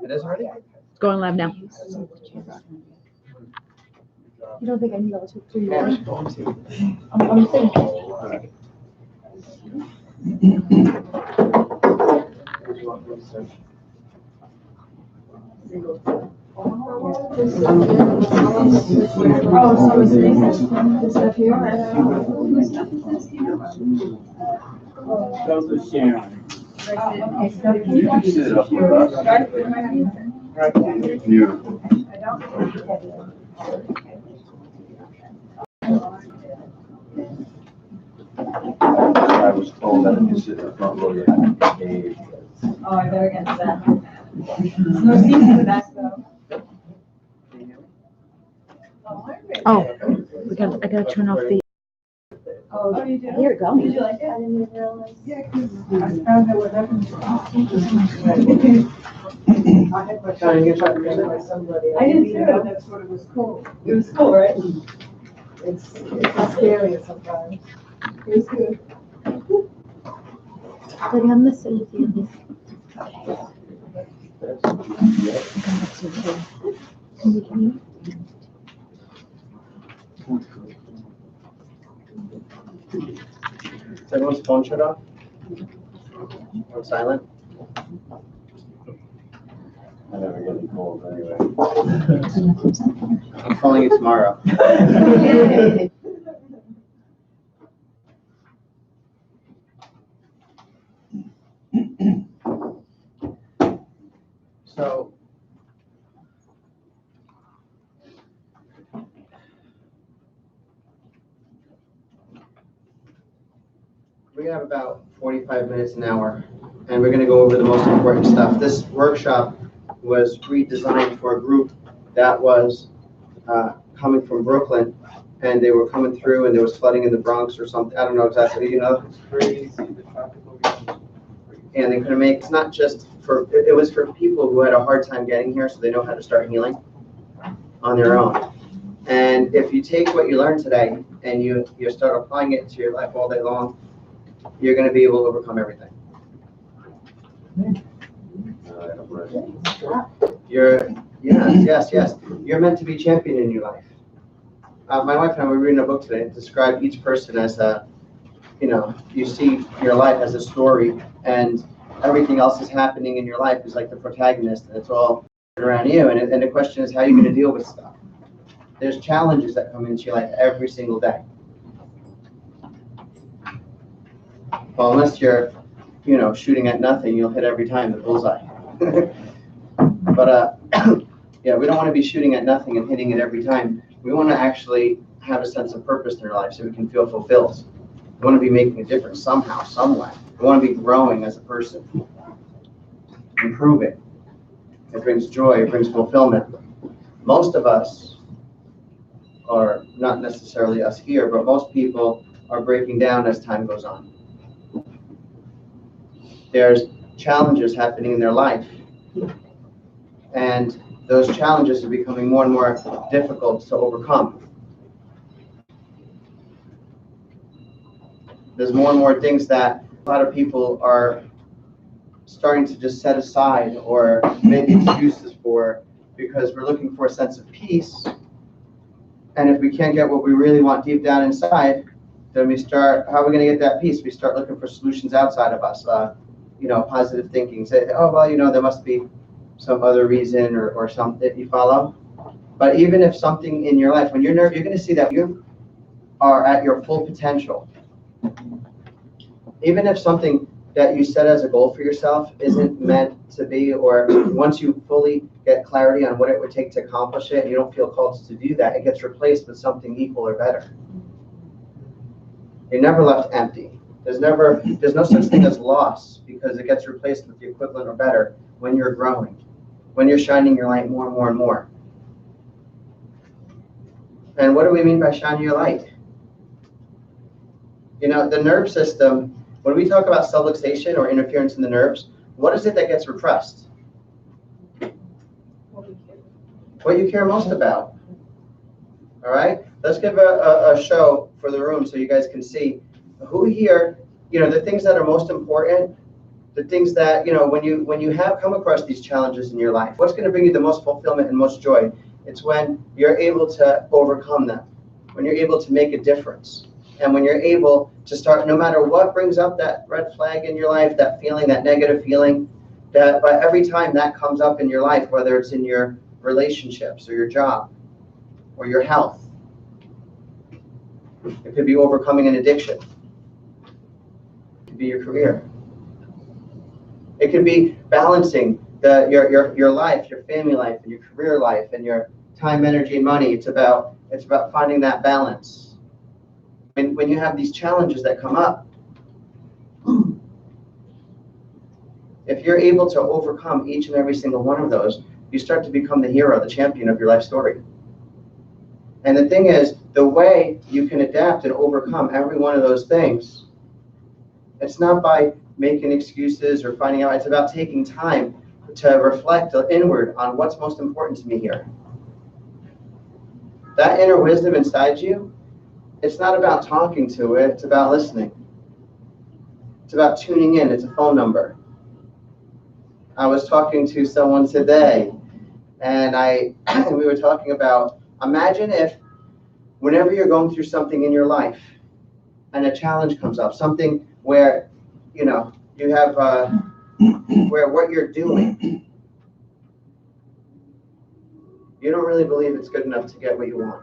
It is already? It's going live now. You don't think I need all 3 years? I'm thinking. Oh, so it's this stuff here? Those are Sharon. You can sit it up with us. Beautiful. I was told that if you sit in the front row, you have to behave. Oh, I better get that. No seats in the back though. Oh, I gotta turn off the. Oh, you do? Here it Did goes. you like it? I didn't even realize. Yeah, because I found out what happened. I did too. That's what it was cool. It was cool, right? It's scary sometimes. It was good. Daddy, I'm missing a few of these. Can you? Is everyone's phone shut off? On silent? I never get any calls anyway. I'm calling you tomorrow. So, we have about 45 minutes, an hour, and we're going to go over the most important stuff. This workshop was redesigned for a group that was coming from Brooklyn, and they were coming through, and there was flooding in the Bronx or something. I don't know exactly, you know? It's crazy, the traffic over here. And they couldn't make, it's not just for, it was for people who had a hard time getting here, so they know how to start healing on their own. And if you take what you learned today and you start applying it to your life all day long, you're going to be able to overcome everything. Yes. You're meant to be champion in your life. My wife and I were reading a book today that described each person as a, you see your life as a story, and everything else is happening in your life is like the protagonist, and it's all around you. And the question is, how are you going to deal with stuff? There's challenges that come into your life every single day. Well, unless you're, shooting at nothing, you'll hit every time the bullseye. But yeah, we don't want to be shooting at nothing and hitting it every time. We want to actually have a sense of purpose in our life so we can feel fulfilled. We want to be making a difference somehow, some way. We want to be growing as a person, improving. It brings joy, it brings fulfillment. Most of us, or not necessarily us here, but most people are breaking down as time goes on. There's challenges happening in their life, and those challenges are becoming more and more difficult to overcome. There's more and more things that a lot of people are starting to just set aside or make excuses for, because we're looking for a sense of peace. And if we can't get what we really want deep down inside, then how are we going to get that peace? We start looking for solutions outside of us. Positive thinking. Say, oh, well, there must be some other reason or something, you follow? But even if something in your life, when you're nervous, you're going to see that you are at your full potential. Even if something that you set as a goal for yourself isn't meant to be, or once you fully get clarity on what it would take to accomplish it, and you don't feel called to do that, it gets replaced with something equal or better. You're never left empty. There's no such thing as loss, because it gets replaced with the equivalent or better when you're growing, when you're shining your light more and more and more. And what do we mean by shining your light? The nerve system, when we talk about subluxation or interference in the nerves, what is it that gets repressed? What you care most about. All right? Let's give a show for the room so you guys can see who here, the things that are most important, the things that, when you have come across these challenges in your life, what's going to bring you the most fulfillment and most joy? It's when you're able to overcome them, when you're able to make a difference, and when you're able to start, no matter what brings up that red flag in your life, that feeling, that negative feeling, but every time that comes up in your life, whether it's in your relationships or your job or your health, it could be overcoming an addiction, it could be your career. It can be balancing your life, your family life, and your career life, and your time, energy, and money. It's about finding that balance. When you have these challenges that come up, if you're able to overcome each and every single one of those, you start to become the hero, the champion of your life story. And the thing is, the way you can adapt and overcome every one of those things, it's not by making excuses or finding out. It's about taking time to reflect inward on what's most important to me here. That inner wisdom inside you, it's not about talking to it, it's about listening. It's about tuning in. It's a phone number. I was talking to someone today, and we were talking about, imagine if whenever you're going through something in your life and a challenge comes up, something where you have where what you're doing, you don't really believe it's good enough to get what you want.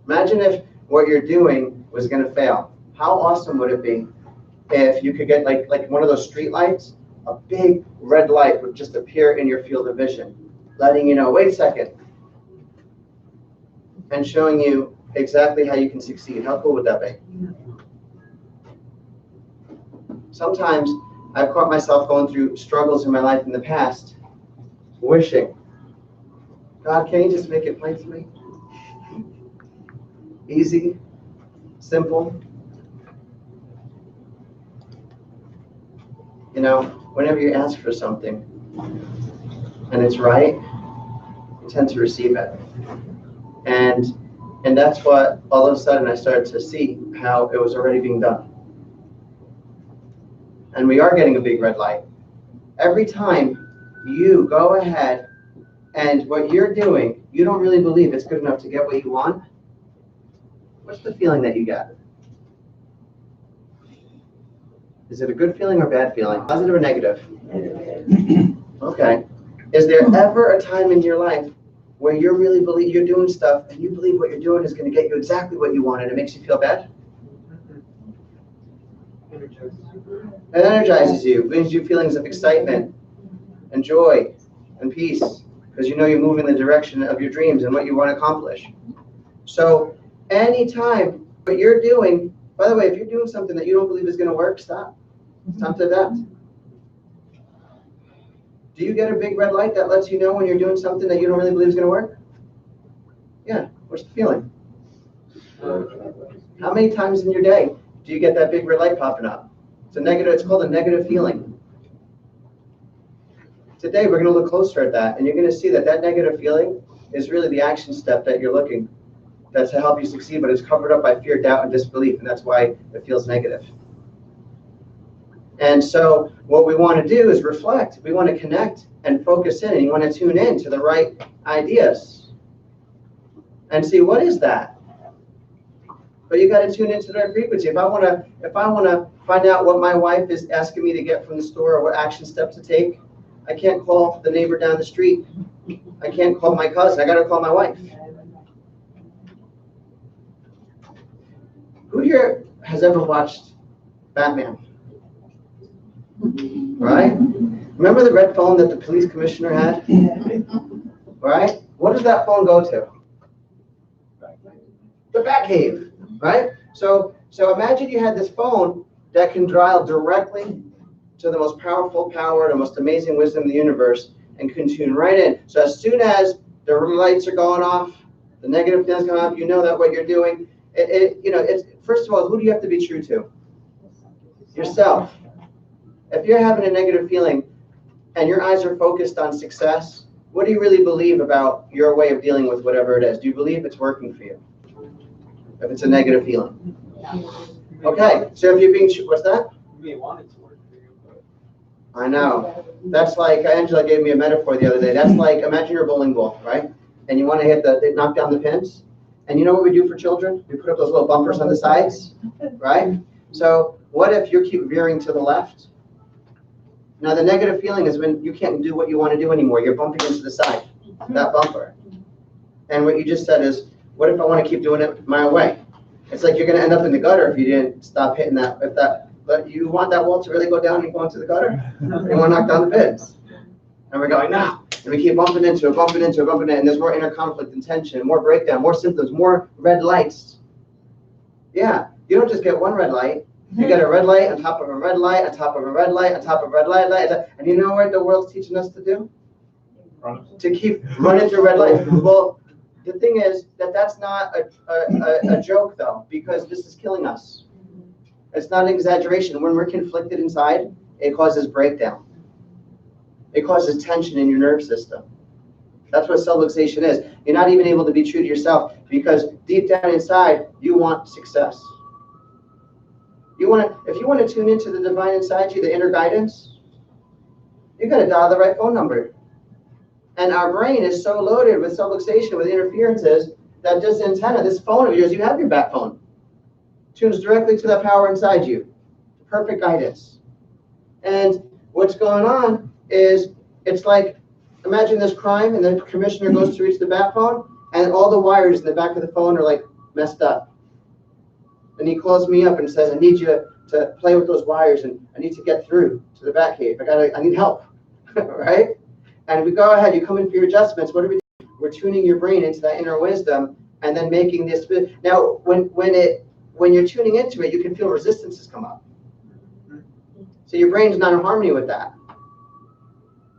Imagine if what you're doing was going to fail. How awesome would it be if you could get like one of those street lights, a big red light would just appear in your field of vision, letting you know, wait a second, and showing you exactly how you can succeed. How cool would that be? Sometimes I've caught myself going through struggles in my life in the past, wishing, God, can you just make it plain to me? Easy, simple. Whenever you ask for something and it's right, you tend to receive it. And that's what all of a sudden I started to see how it was already being done. And we are getting a big red light. Every time you go ahead and what you're doing, you don't really believe it's good enough to get what you want, what's the feeling that you get? Is it a good feeling or bad feeling? Positive or negative? Okay. Is there ever a time in your life where you really believe you're doing stuff and you believe what you're doing is going to get you exactly what you want and it makes you feel bad? It energizes you, brings you feelings of excitement and joy and peace because you know you're moving in the direction of your dreams and what you want to accomplish. So anytime what you're doing, by the way, if you're doing something that you don't believe is going to work, stop. Stop to adapt. Do you get a big red light that lets you know when you're doing something that you don't really believe is going to work? Yeah. What's the feeling? How many times in your day do you get that big red light popping up? It's called a negative feeling. Today we're going to look closer at that, and you're going to see that negative feeling is really the action step that you're looking. That's to help you succeed, but it's covered up by fear, doubt, and disbelief, and that's why it feels negative. And so what we want to do is reflect. We want to connect and focus in, and you want to tune in to the right ideas and see what is that. But you got to tune into the right frequency. If I want to find out what my wife is asking me to get from the store or what action step to take, I can't call the neighbor down the street. I can't call my cousin. I got to call my wife. Who here has ever watched Batman? Right? Remember the red phone that the police commissioner had? Right? What does that phone go to? The Batcave, right? So imagine you had this phone that can dial directly to the most powerful power, the most amazing wisdom in the universe, and can tune right in. So as soon as the lights are going off, the negative things going off, you know that what you're doing. It's first of all, who do you have to be true to? Yourself. If you're having a negative feeling and your eyes are focused on success, what do you really believe about your way of dealing with whatever it is? Do you believe it's working for you? If it's a negative feeling. Okay, so if you're being, what's that? You may want it to work for you, but. I know. That's like, Angela gave me a metaphor the other day. That's like, imagine you're a bowling ball, right? And you want to knock down the pins. And you know what we do for children? We put up those little bumpers on the sides, right? So what if you keep veering to the left? Now the negative feeling is when you can't do what you want to do anymore. You're bumping into the side, that bumper. And what you just said is, what if I want to keep doing it my way? It's like you're going to end up in the gutter if you didn't stop hitting that. But you want that wall to really go down and go into the gutter? You want to knock down the pins. And we're going, no. And we keep bumping into it, and there's more inner conflict and tension, more breakdown, more symptoms, more red lights. Yeah, you don't just get one red light. You get a red light on top of a red light, on top of a red light, on top of a red light, and you know what the world's teaching us to do? To keep running through red lights. Well, the thing is that's not a joke, though, because this is killing us. It's not an exaggeration. When we're conflicted inside, it causes breakdown. It causes tension in your nerve system. That's what subluxation is. You're not even able to be true to yourself because deep down inside, you want success. If you want to tune into the divine inside you, the inner guidance, you got to dial the right phone number. And our brain is so loaded with subluxation, with interferences, that this antenna, this phone of yours, you have your back phone, tunes directly to the power inside you. Perfect guidance. And what's going on is, it's like, imagine this crime, and the commissioner goes to reach the back phone, and all the wires in the back of the phone are like messed up. And he calls me up and says, I need you to play with those wires, and I need to get through to the back cave. I need help, right? And we go ahead, you come in for your adjustments. What do we do? We're tuning your brain into that inner wisdom, and then making this. Now, when you're tuning into it, you can feel resistances come up. So your brain's not in harmony with that.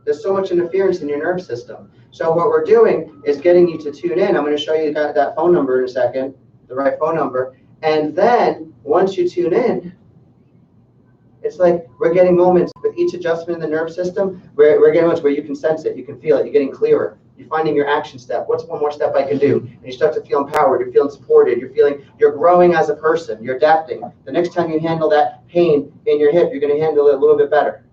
There's so much interference in your nerve system. So what we're doing is getting you to tune in. I'm going to show you that phone number in a second, the right phone number. And then once you tune in, it's like we're getting moments with each adjustment in the nerve system. We're getting moments where you can sense it, you can feel it, you're getting clearer. You're finding your action step. What's one more step I can do? And you start to feel empowered. You're feeling supported. You're growing as a person. You're adapting. The next time you handle that pain in your hip, you're going to handle it a little bit better.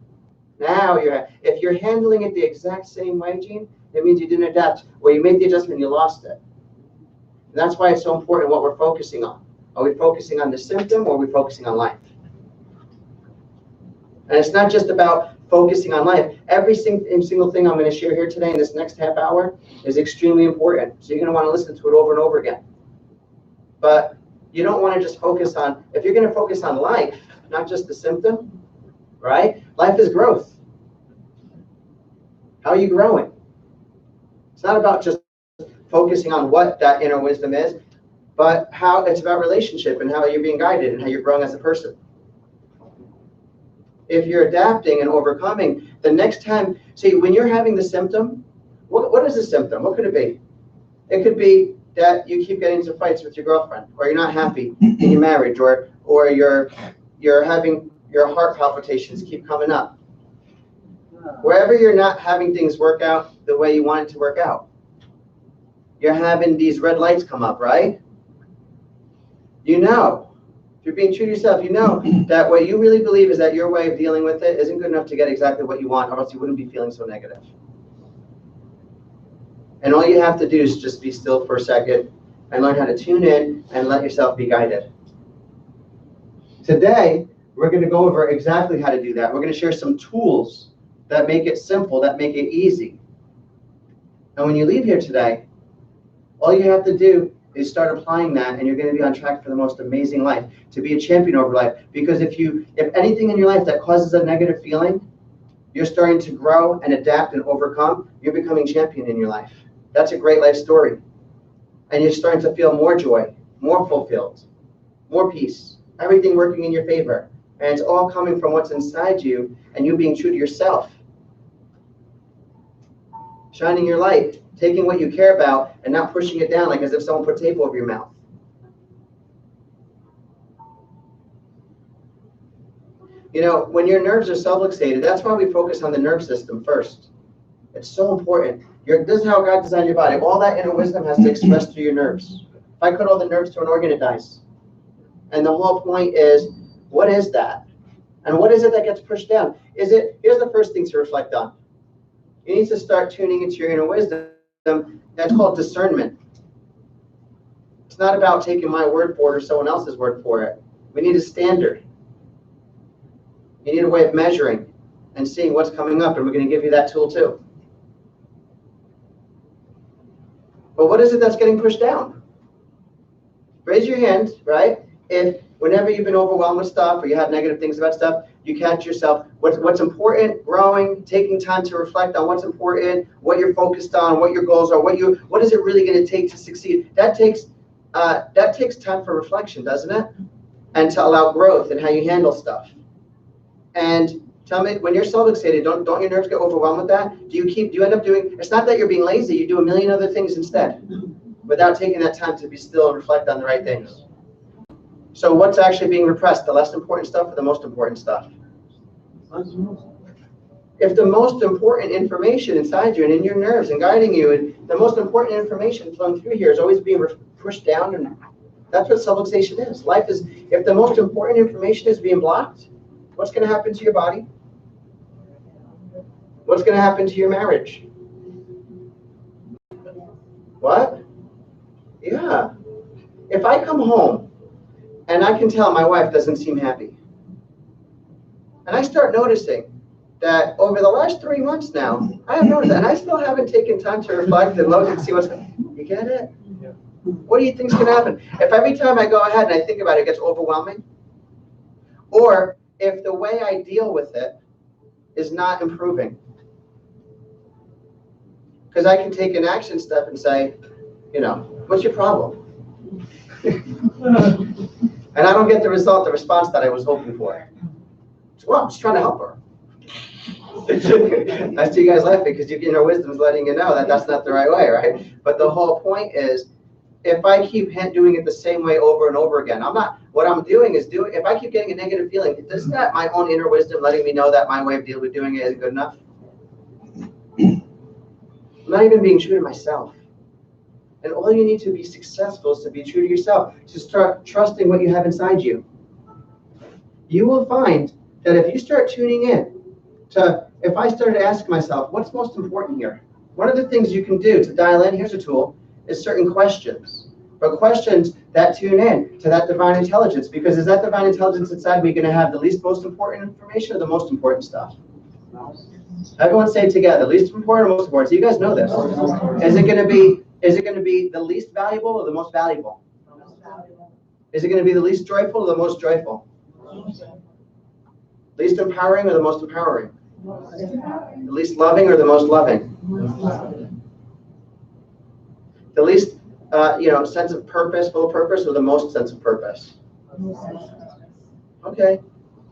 Now, if you're handling it the exact same way, Gene, it means you didn't adapt. Well, you made the adjustment, you lost it. And that's why it's so important what we're focusing on. Are we focusing on the symptom, or are we focusing on life? And it's not just about focusing on life. Every single thing I'm going to share here today in this next half hour is extremely important. So you're going to want to listen to it over and over again. But you don't want to just focus on, if you're going to focus on life, not just the symptom, right? Life is growth. How are you growing? It's not about just focusing on what that inner wisdom is, but how it's about relationship and how you're being guided and how you're growing as a person. If you're adapting and overcoming, the next time, see, when you're having the symptom, what is the symptom? What could it be? It could be that you keep getting into fights with your girlfriend, or you're not happy in your marriage, or you're having your heart palpitations keep coming up. Wherever you're not having things work out the way you want it to work out, you're having these red lights come up, right? You know, if you're being true to yourself, you know that what you really believe is that your way of dealing with it isn't good enough to get exactly what you want, or else you wouldn't be feeling so negative. And all you have to do is just be still for a second and learn how to tune in and let yourself be guided. Today, we're going to go over exactly how to do that. We're going to share some tools that make it simple, that make it easy. And when you leave here today, all you have to do is start applying that, and you're going to be on track for the most amazing life, to be a champion over life. Because if anything in your life that causes a negative feeling, you're starting to grow and adapt and overcome, you're becoming champion in your life. That's a great life story. And you're starting to feel more joy, more fulfilled, more peace, everything working in your favor. And it's all coming from what's inside you and you being true to yourself. Shining your light, taking what you care about and not pushing it down like as if someone put tape over your mouth. You know, when your nerves are subluxated, that's why we focus on the nerve system first. It's so important. This is how God designed your body. All that inner wisdom has to express through your nerves. If I cut all the nerves to an organ, it dies. And the whole point is, what is that? And what is it that gets pushed down? Here's the first thing to reflect on. You need to start tuning into your inner wisdom. That's called discernment. It's not about taking my word for it or someone else's word for it. We need a standard. You need a way of measuring and seeing what's coming up, and we're going to give you that tool too. But what is it that's getting pushed down? Raise your hand, right? If whenever you've been overwhelmed with stuff or you have negative things about stuff, you catch yourself, what's important, growing, taking time to reflect on what's important, what you're focused on, what your goals are, what is it really going to take to succeed? That takes time for reflection, doesn't it? And to allow growth in how you handle stuff. And tell me, when you're self-fixated, don't your nerves get overwhelmed with that? Do you end up doing, it's not that you're being lazy, you do a million other things instead, without taking that time to be still and reflect on the right things. So what's actually being repressed, the less important stuff or the most important stuff? If the most important information inside you and in your nerves and guiding you, and the most important information flowing through here is always being pushed down, and that's what self-fixation is. Life is, if the most important information is being blocked, what's going to happen to your body? What's going to happen to your marriage? What? Yeah. If I come home and I can tell my wife doesn't seem happy, and I start noticing that over the last 3 months now, I have noticed that, and I still haven't taken time to reflect and look and see what's going on. You get it? Yeah. What do you think is going to happen? If every time I go ahead and I think about it, it gets overwhelming, or if the way I deal with it is not improving. Because I can take an action step and say, what's your problem? And I don't get the response that I was hoping for. Well, I'm just trying to help her. I see you guys laughing because your inner wisdom is letting you know that that's not the right way, right? But the whole point is, if I keep doing it the same way over and over again, what I'm doing is if I keep getting a negative feeling, isn't that my own inner wisdom letting me know that my way of dealing with doing it isn't good enough? I'm not even being true to myself. And all you need to be successful is to be true to yourself, to start trusting what you have inside you. You will find that if you start tuning in to, if I started to ask myself, what's most important here? One of the things you can do to dial in, here's a tool, is certain questions. But questions that tune in to that divine intelligence, because is that divine intelligence inside me going to have the least most important information or the most important stuff? Everyone say it together, least important or most important. So you guys know this. Is it going to be the least valuable or the most valuable? Is it going to be the least joyful or the most joyful? Least empowering or the most empowering? The least loving or the most loving? The least, sense of purpose, full purpose, or the most sense of purpose? Okay,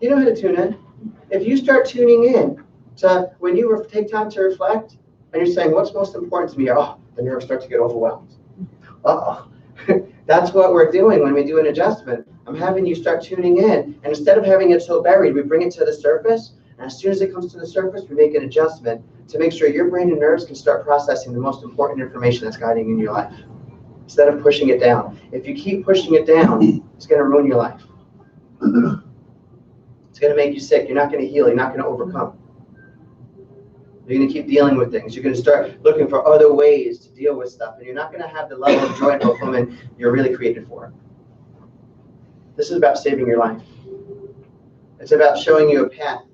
you know how to tune in. If you start tuning in to when you take time to reflect, and you're saying, what's most important to me? Oh, the nerves start to get overwhelmed. Uh-oh. That's what we're doing when we do an adjustment. I'm having you start tuning in, and instead of having it so buried, we bring it to the surface, and as soon as it comes to the surface, we make an adjustment to make sure your brain and nerves can start processing the most important information that's guiding in your life, instead of pushing it down. If you keep pushing it down, it's going to ruin your life. It's going to make you sick. You're not going to heal. You're not going to overcome. You're going to keep dealing with things. You're going to start looking for other ways to deal with stuff, and you're not going to have the level of joy and fulfillment you're really created for. This is about saving your life. It's about showing you a path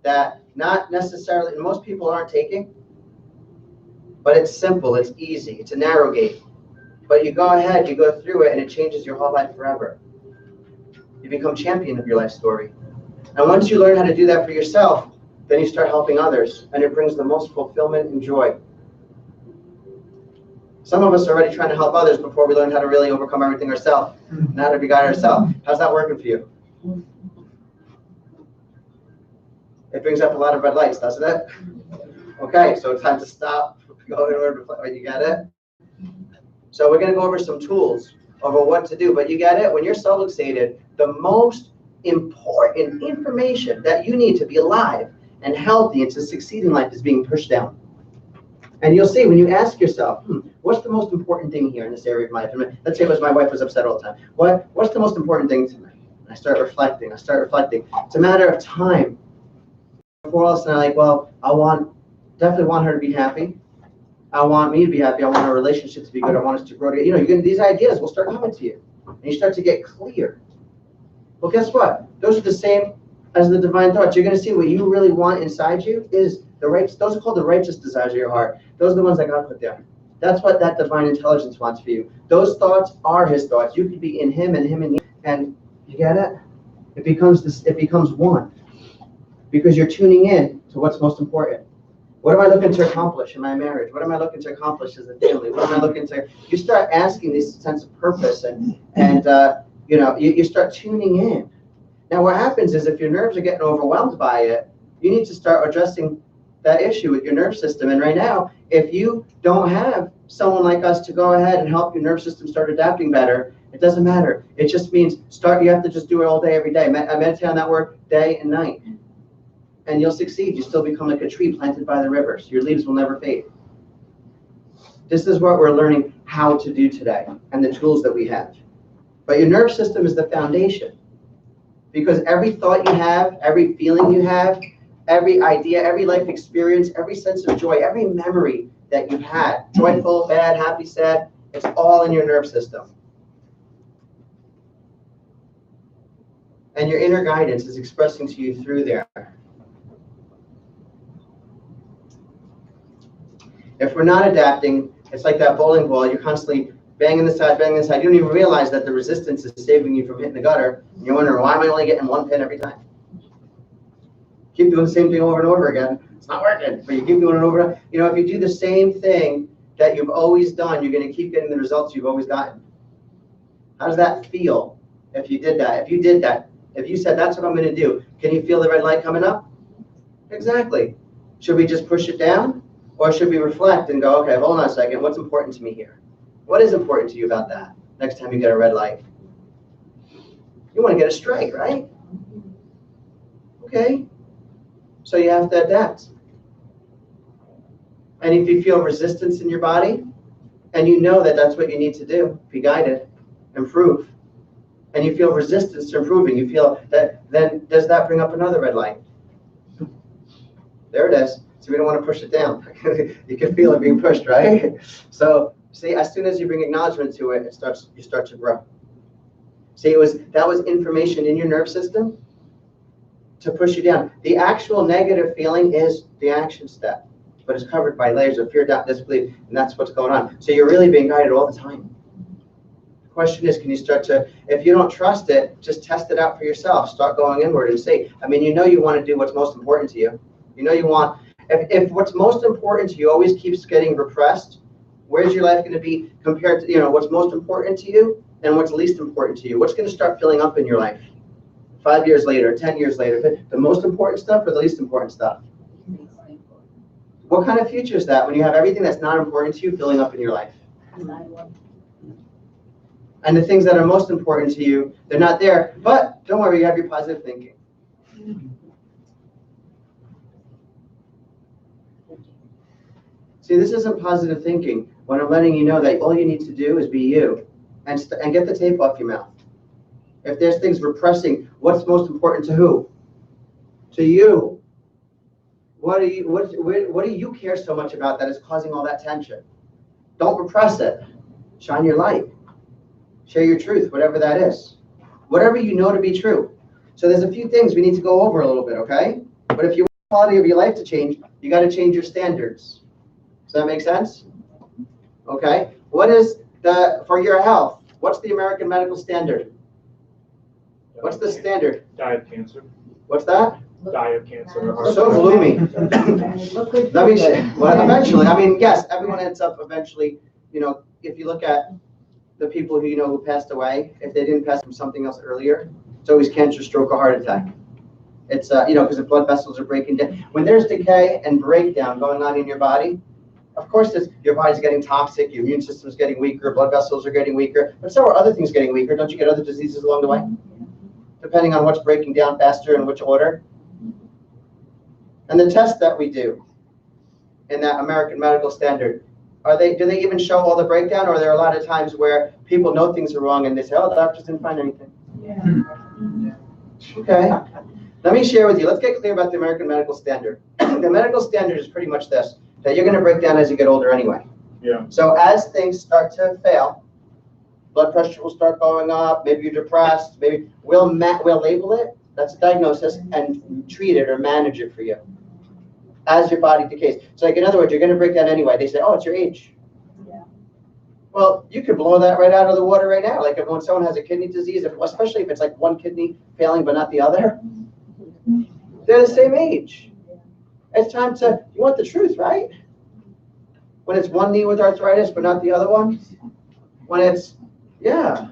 that not necessarily, and most people aren't taking, but it's simple, it's easy, it's a narrow gate. But you go ahead, you go through it, and it changes your whole life forever. You become champion of your life story. And once you learn how to do that for yourself, then you start helping others, and it brings the most fulfillment and joy. Some of us are already trying to help others before we learn how to really overcome everything ourselves, and how to be God ourselves. How's that working for you? It brings up a lot of red lights, doesn't it? Okay, so it's time to stop. Go in order to, you get it? So we're going to go over some tools over what to do, but you get it? When you're self-fixated, the most important information that you need to be alive and healthy and to succeed in life is being pushed down. And you'll see when you ask yourself, what's the most important thing here in this area of my life? Let's say it was my wife was upset all the time. What's the most important thing to me? I start reflecting. It's a matter of time. Before all of a sudden, I'm like, well, definitely want her to be happy. I want me to be happy. I want our relationship to be good. I want us to grow together. These ideas will start coming to you. And you start to get clear. Well, guess what? Those are the same as the divine thoughts. You're going to see what you really want inside you is those are called the righteous desires of your heart. Those are the ones that God put there. That's what that divine intelligence wants for you. Those thoughts are his thoughts. You could be in him and him in you. And you get it? It becomes one. Because you're tuning in to what's most important. What am I looking to accomplish in my marriage? What am I looking to accomplish as a family? What am I looking to? You start asking this sense of purpose, and you start tuning in. Now, what happens is if your nerves are getting overwhelmed by it, you need to start addressing that issue with your nerve system. And right now, if you don't have someone like us to go ahead and help your nerve system start adapting better, it doesn't matter. It just means you have to just do it all day, every day. I meditate on that word day and night. And you'll succeed. You still become like a tree planted by the rivers. Your leaves will never fade. This is what we're learning how to do today and the tools that we have. But your nerve system is the foundation. Because every thought you have, every feeling you have, every idea, every life experience, every sense of joy, every memory that you've had, joyful, bad, happy, sad, it's all in your nerve system. And your inner guidance is expressing to you through there. If we're not adapting, it's like that bowling ball. You're constantly banging the side. You don't even realize that the resistance is saving you from hitting the gutter. And you're wondering, why am I only getting one pin every time? Keep doing the same thing over and over again. It's not working, but you keep doing it over. If you do the same thing that you've always done, you're going to keep getting the results you've always gotten. How does that feel if you did that? If you said, that's what I'm going to do, can you feel the red light coming up? Exactly. Should we just push it down? Or should we reflect and go, okay, hold on a second, what's important to me here? What is important to you about that next time you get a red light? You want to get a strike, right? Okay. So you have to adapt. And if you feel resistance in your body, and you know that that's what you need to do, be guided, improve, and you feel resistance to improving, you feel that, then does that bring up another red light? There it is. So we don't want to push it down. You can feel it being pushed, right? So see, as soon as you bring acknowledgement to it, you start to grow. See, that was information in your nerve system to push you down. The actual negative feeling is the action step, but it's covered by layers of fear, doubt, disbelief, and that's what's going on. So you're really being guided all the time. The question is, can you start to, if you don't trust it, just test it out for yourself. Start going inward and see. You want to do what's most important to you. You want. If what's most important to you always keeps getting repressed, where's your life going to be compared to, what's most important to you and what's least important to you? What's going to start filling up in your life 5 years later, 10 years later? The most important stuff or the least important stuff? What kind of future is that when you have everything that's not important to you filling up in your life? And the things that are most important to you, they're not there, but don't worry, you have your positive thinking. See, this isn't positive thinking when I'm letting you know that all you need to do is be you and get the tape off your mouth. If there's things repressing, what's most important to who? To you. What do you care so much about that is causing all that tension? Don't repress it. Shine your light. Share your truth, whatever that is. Whatever you know to be true. So there's a few things we need to go over a little bit, okay? But if you want the quality of your life to change, you got to change your standards. Does that make sense? Okay. What is for your health? What's the American medical standard? What's the standard? Die of cancer. What's that? Die of cancer. So gloomy. Let me say, well, eventually, yes, everyone ends up eventually, if you look at the people who passed away, if they didn't pass from something else earlier, it's always cancer, stroke, or heart attack. It's, because the blood vessels are breaking down. When there's decay and breakdown going on in your body, of course, your body's getting toxic, your immune system's getting weaker, blood vessels are getting weaker, but so are other things getting weaker. Don't you get other diseases along the way? Depending on what's breaking down faster and which order. And the tests that we do in that American medical standard, do they even show all the breakdown, or are there a lot of times where people know things are wrong and they say, oh, the doctors didn't find anything? Yeah. Okay. Let me share with you. Let's get clear about the American medical standard. The medical standard is pretty much this, that you're going to break down as you get older anyway. Yeah. So as things start to fail, blood pressure will start going up, maybe you're depressed, maybe we'll label it, that's a diagnosis, and treat it or manage it for you as your body decays. So like in other words, you're going to break down anyway. They say, oh, it's your age. Yeah. Well, you could blow that right out of the water right now. Like if when someone has a kidney disease, especially if it's like one kidney failing but not the other, they're the same age. It's time to, you want the truth, right? When it's one knee with arthritis but not the other one. When it's, yeah.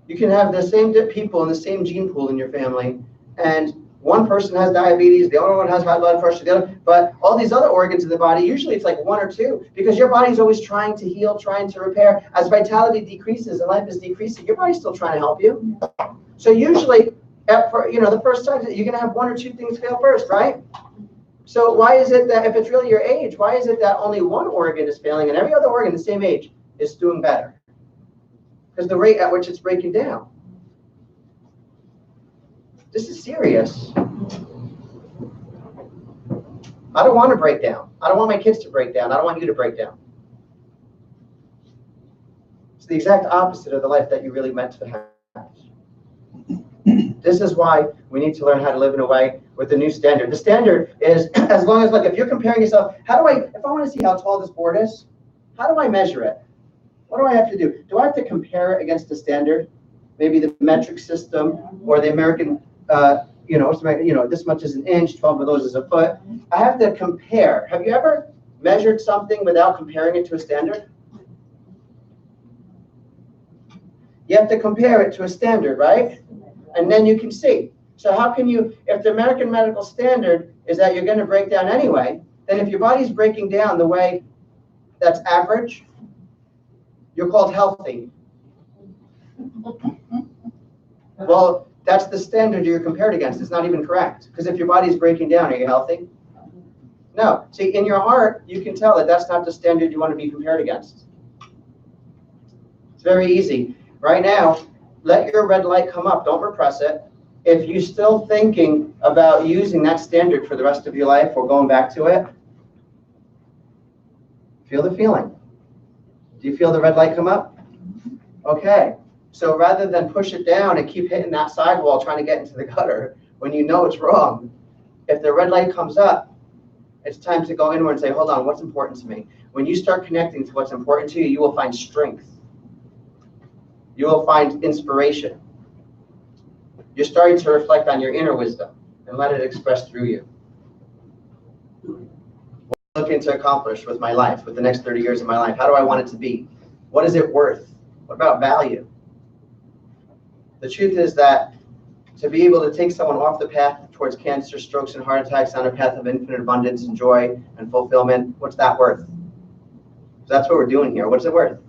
You can have the same people in the same gene pool in your family, and one person has diabetes, the other one has high blood pressure, the other, but all these other organs in the body, usually it's like one or two, because your body's always trying to heal, trying to repair. As vitality decreases and life is decreasing, your body's still trying to help you. So usually, the first time, you're going to have one or two things fail first, right? So why is it that if it's really your age, why is it that only one organ is failing and every other organ the same age is doing better? Because the rate at which it's breaking down. This is serious. I don't want to break down. I don't want my kids to break down. I don't want you to break down. It's the exact opposite of the life that you really meant to have. This is why we need to learn how to live in a way with the new standard. The standard is, as long as, like, if you're comparing yourself, if I want to see how tall this board is, how do I measure it? What do I have to do? Do I have to compare it against the standard? Maybe the metric system or the American, this much is an inch, 12 of those is a foot. I have to compare. Have you ever measured something without comparing it to a standard? You have to compare it to a standard, right? And then you can see. So how can you, if the American medical standard is that you're going to break down anyway, then if your body's breaking down the way that's average, you're called healthy. Well, that's the standard you're compared against. It's not even correct. Because if your body's breaking down, are you healthy? No. See, in your heart, you can tell that that's not the standard you want to be compared against. It's very easy. Right now, let your red light come up. Don't repress it. If you're still thinking about using that standard for the rest of your life or going back to it, feel the feeling. Do you feel the red light come up? Okay. So rather than push it down and keep hitting that sidewall trying to get into the gutter when you know it's wrong, if the red light comes up, it's time to go inward and say, hold on, what's important to me? When you start connecting to what's important to you, you will find strength. You will find inspiration. You're starting to reflect on your inner wisdom and let it express through you. What am I looking to accomplish with my life, with the next 30 years of my life? How do I want it to be? What is it worth? What about value? The truth is that to be able to take someone off the path towards cancer, strokes, and heart attacks on a path of infinite abundance and joy and fulfillment, what's that worth? So that's what we're doing here. What's it worth?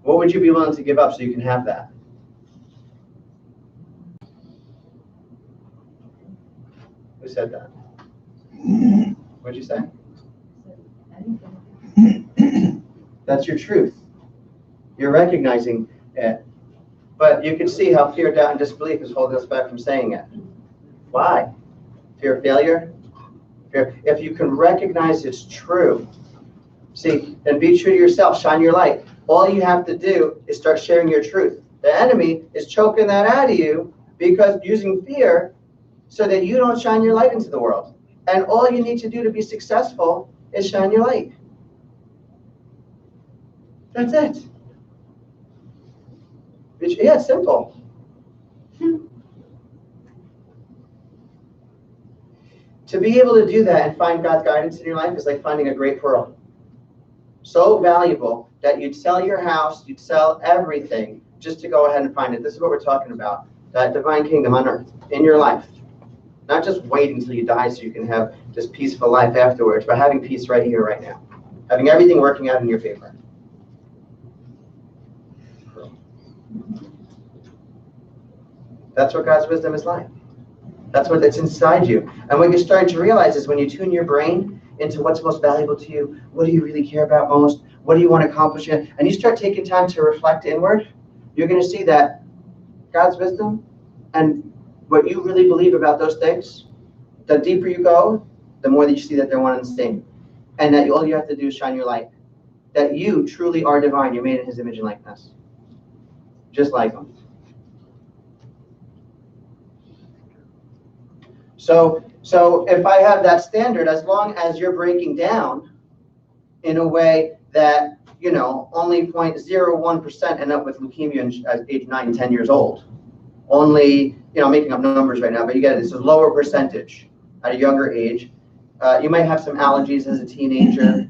What would you be willing to give up so you can have that? Who said that? What'd you say? That's your truth. You're recognizing it. But you can see how fear, doubt, and disbelief is holding us back from saying it. Why? Fear of failure? Fear. If you can recognize it's true, see, then be true to yourself. Shine your light. All you have to do is start sharing your truth. The enemy is choking that out of you because using fear so that you don't shine your light into the world. And all you need to do to be successful is shine your light. That's it. Yeah, it's simple. To be able to do that and find God's guidance in your life is like finding a great pearl. So valuable that you'd sell your house, you'd sell everything just to go ahead and find it. This is what we're talking about. That divine kingdom on earth in your life. Not just waiting until you die so you can have this peaceful life afterwards, but having peace right here, right now. Having everything working out in your favor. That's what God's wisdom is like. That's what it's inside you. And what you're starting to realize is when you tune your brain into what's most valuable to you, what do you really care about most? What do you want to accomplish? And you start taking time to reflect inward, you're going to see that God's wisdom and what you really believe about those things, the deeper you go, the more that you see that they're one and the same. And that all you have to do is shine your light. That you truly are divine. You're made in his image and likeness. Just like him. So if I have that standard, as long as you're breaking down in a way that, only 0.01% end up with leukemia at age 9, 10 years old. Only, I'm making up numbers right now, but you get it. It's a lower percentage at a younger age. You might have some allergies as a teenager.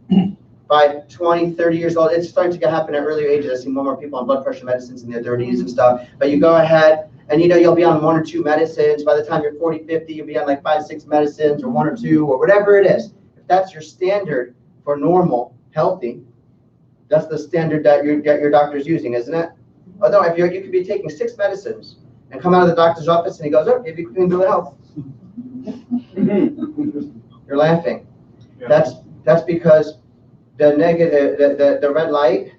By 20, 30 years old, it's starting to happen at earlier ages. I've seen more people on blood pressure medicines in their 30s and stuff. But you go ahead and you'll be on 1 or 2 medicines. By the time you're 40, 50, you'll be on like 5, 6 medicines or 1 or 2 or whatever it is. If that's your standard for normal, healthy, that's the standard that your doctor's using, isn't it? Although if you could be taking 6 medicines and come out of the doctor's office and he goes, maybe you can do it health. You're laughing. Yeah. That's because the negative, the red light,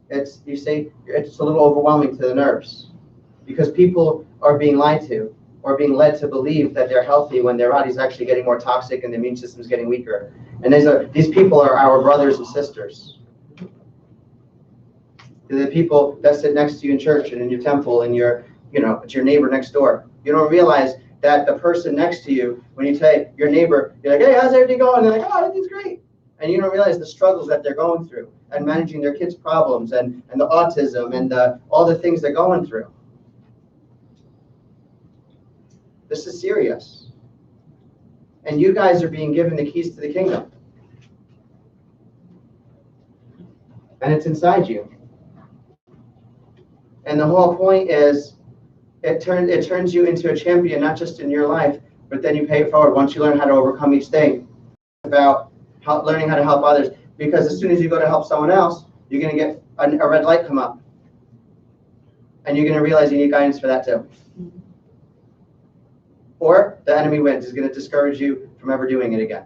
it's a little overwhelming to the nerves because people are being lied to or being led to believe that they're healthy when their body's actually getting more toxic and the immune system's getting weaker. And these people are our brothers and sisters. They're the people that sit next to you in church and in your temple and it's your neighbor next door. You don't realize that the person next to you, when you say your neighbor, you're like, hey, how's everything going? And they're like, oh, everything's great. And you don't realize the struggles that they're going through and managing their kids' problems and the autism and all the things they're going through. This is serious. And you guys are being given the keys to the kingdom. And it's inside you. And the whole point is it turns you into a champion, not just in your life, but then you pay it forward once you learn how to overcome each thing. About learning how to help others. Because as soon as you go to help someone else, you're going to get a red light come up. And you're going to realize you need guidance for that too. Or the enemy wins. Is going to discourage you from ever doing it again.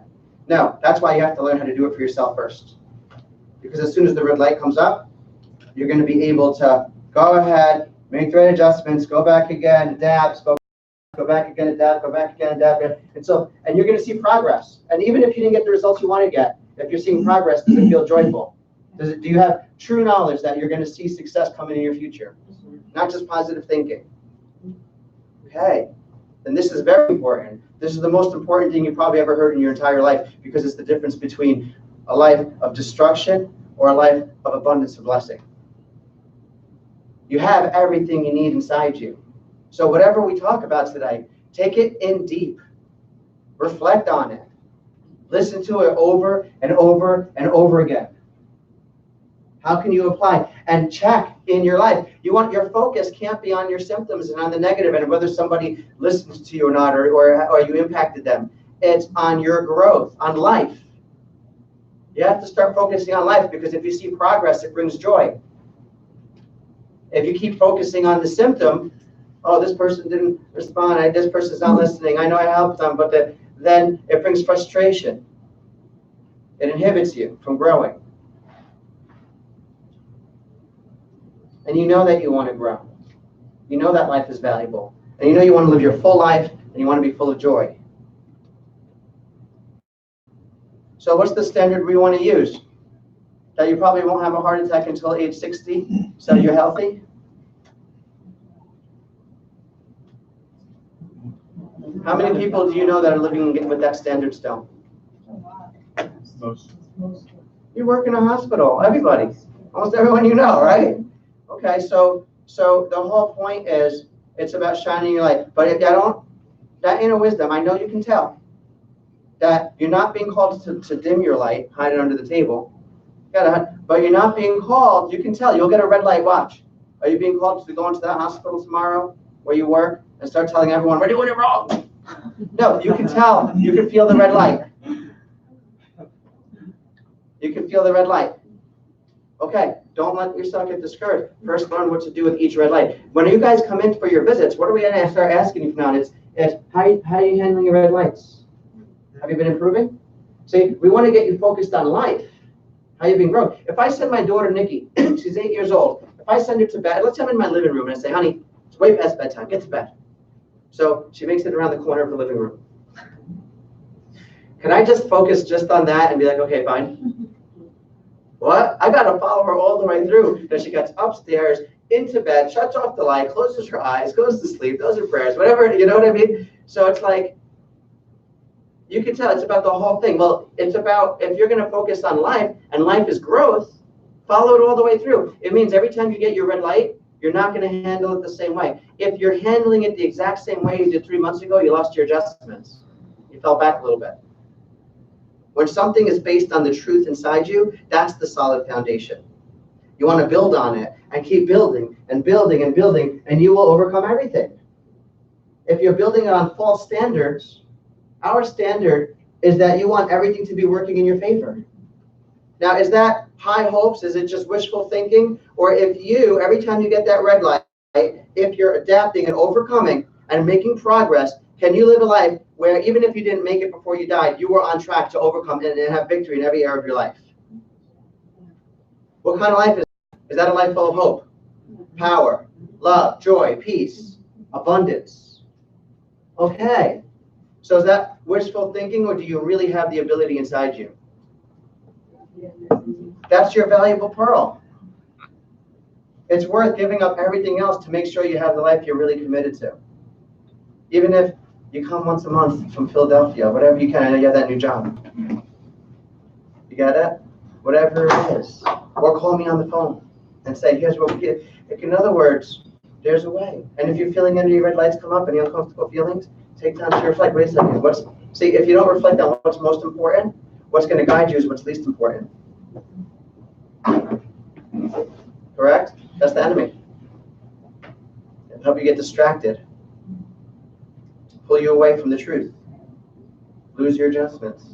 No, that's why you have to learn how to do it for yourself first. Because as soon as the red light comes up, you're going to be able to go ahead, make the right adjustments, go back again, adapt, go back again, adapt, go back again, adapt. And you're going to see progress. And even if you didn't get the results you want to get, if you're seeing progress, does it feel joyful? Do you have true knowledge that you're going to see success coming in your future? Not just positive thinking. Okay. And this is very important. This is the most important thing you probably ever heard in your entire life because it's the difference between a life of destruction or a life of abundance of blessing. You have everything you need inside you. So whatever we talk about today, take it in deep. Reflect on it. Listen to it over and over and over again. How can you apply? And check in your life. Your focus can't be on your symptoms and on the negative and whether somebody listens to you or not or you impacted them. It's on your growth, on life. You have to start focusing on life because if you see progress, it brings joy. If you keep focusing on the symptom, oh, this person didn't respond, this person's not listening, I know I helped them, but then it brings frustration. It inhibits you from growing. And you know that you want to grow. You know that life is valuable. And you know you want to live your full life and you want to be full of joy. So what's the standard we want to use? That you probably won't have a heart attack until age 60, so you're healthy? How many people do you know that are living with that standard still? Most. You work in a hospital, everybody. Almost everyone you know, right? Okay, so the whole point is it's about shining your light. But if that inner wisdom, I know you can tell that you're not being called to dim your light, hide it under the table. But you're not being called, you can tell, you'll get a red light, watch. Are you being called to go into that hospital tomorrow where you work and start telling everyone, we're doing it wrong? No, you can tell, you can feel the red light. You can feel the red light. Okay, don't let yourself get discouraged. First, learn what to do with each red light. When you guys come in for your visits, what are we going to start asking you from now on? It's how are you handling your red lights? Have you been improving? See, we want to get you focused on life. How you've been growing. If I send my daughter, Nikki, she's 8 years old. If I send her to bed, let's say I'm in my living room and I say, honey, it's way past bedtime, get to bed. So she makes it around the corner of the living room. Can I just focus just on that and be like, okay, fine? What? I got to follow her all the way through. Then she gets upstairs, into bed, shuts off the light, closes her eyes, goes to sleep, does her prayers, whatever, you know what I mean? So it's like, you can tell it's about the whole thing. Well, it's about, if you're going to focus on life, and life is growth, follow it all the way through. It means every time you get your red light, you're not going to handle it the same way. If you're handling it the exact same way you did 3 months ago, you lost your adjustments. You fell back a little bit. When something is based on the truth inside you, that's the solid foundation. You want to build on it and keep building and building and building, and you will overcome everything. If you're building it on false standards, our standard is that you want everything to be working in your favor. Now, is that high hopes? Is it just wishful thinking? Or if you, every time you get that red light, if you're adapting and overcoming and making progress, can you live a life where even if you didn't make it before you died, you were on track to overcome and have victory in every area of your life? What kind of life is that? Is that a life full of hope, power, love, joy, peace, abundance? Okay. So is that wishful thinking, or do you really have the ability inside you? That's your valuable pearl. It's worth giving up everything else to make sure you have the life you're really committed to. Even if you come once a month from Philadelphia, whatever you can, I know you have that new job. You got it? Whatever it is. Or call me on the phone and say, here's what we get. In other words, there's a way. And if you're feeling any red lights come up, any uncomfortable feelings, take time to reflect. Wait a second. See, if you don't reflect on what's most important, what's going to guide you is what's least important. Correct? That's the enemy. It'll help you get distracted. Pull you away from the truth. Lose your adjustments.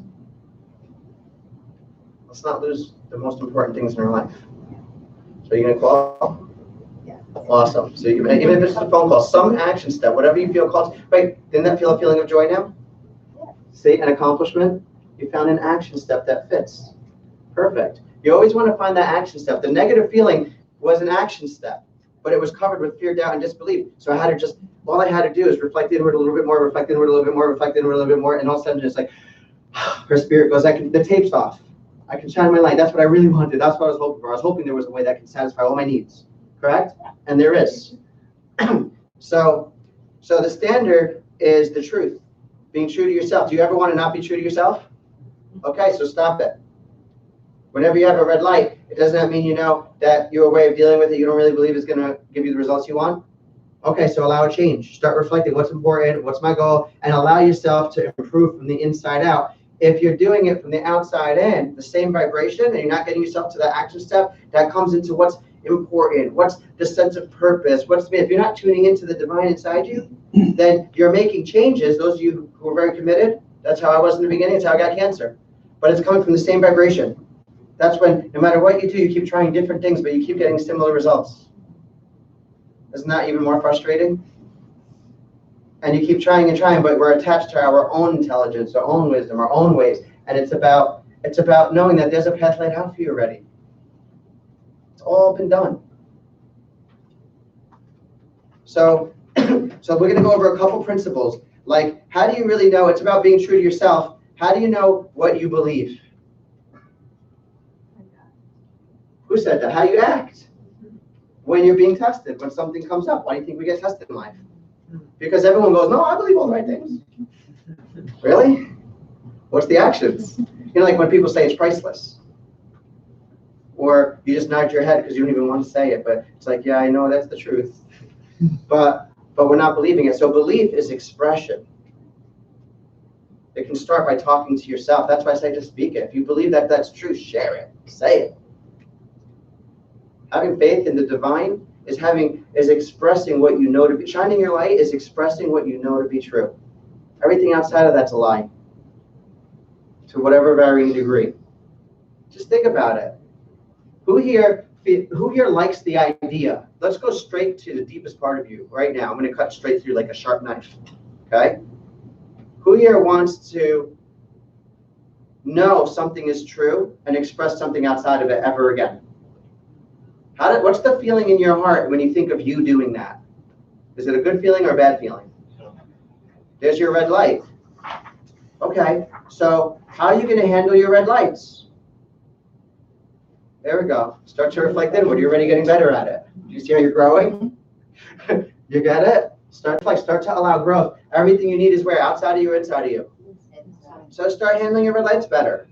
Let's not lose the most important things in our life. So you're going to call? Yeah. Awesome. So even if it's a phone call, some action step, whatever you feel called. Wait, didn't that feel a feeling of joy now? Yeah. See, an accomplishment? You found an action step that fits. Perfect. You always want to find that action step. The negative feeling was an action step, but it was covered with fear, doubt, and disbelief. So all I had to do is reflect inward a little bit more, reflect inward a little bit more, reflect inward a little bit more, and all of a sudden it's like, her spirit goes, the tape's off. I can shine my light. That's what I really wanted. That's what I was hoping for. I was hoping there was a way that can satisfy all my needs. Correct? And there is. So the standard is the truth. Being true to yourself. Do you ever want to not be true to yourself? Okay, so stop it. Whenever you have a red light, it does not mean you know that your way of dealing with it you don't really believe is going to give you the results you want. Okay, so allow a change. Start reflecting what's important, what's my goal, and allow yourself to improve from the inside out. If you're doing it from the outside in, the same vibration, and you're not getting yourself to that action step, that comes into what's important, what's the sense of purpose, if you're not tuning into the divine inside you, then you're making changes. Those of you who are very committed, that's how I was in the beginning, that's how I got cancer. But it's coming from the same vibration. That's when, no matter what you do, you keep trying different things, but you keep getting similar results. Isn't that even more frustrating? And you keep trying and trying, but we're attached to our own intelligence, our own wisdom, our own ways. And it's about knowing that there's a path laid out for you already. It's all been done. So we're going to go over a couple principles. Like, how do you really know? It's about being true to yourself. How do you know what you believe? Who said that? How you act when you're being tested, when something comes up. Why do you think we get tested in life? Because everyone goes, no, I believe all the right things. Really? What's the actions? You know, like when people say it's priceless. Or you just nod your head because you don't even want to say it, but it's like, yeah, I know that's the truth. But we're not believing it. So belief is expression. It can start by talking to yourself. That's why I say just speak it. If you believe that that's true, share it. Say it. Having faith in the divine is expressing what you know to be. Shining your light is expressing what you know to be true. Everything outside of that's a lie. To whatever varying degree. Just think about it. Who here likes the idea? Let's go straight to the deepest part of you right now. I'm going to cut straight through like a sharp knife. Okay? Who here wants to know something is true and express something outside of it ever again? What's the feeling in your heart when you think of you doing that? Is it a good feeling or a bad feeling? There's your red light. Okay, so how are you going to handle your red lights? There we go. Start to reflect inward. You're already getting better at it. Do you see how you're growing? You get it? Start to allow growth. Everything you need is where? Outside of you, inside of you. So start handling your red lights better.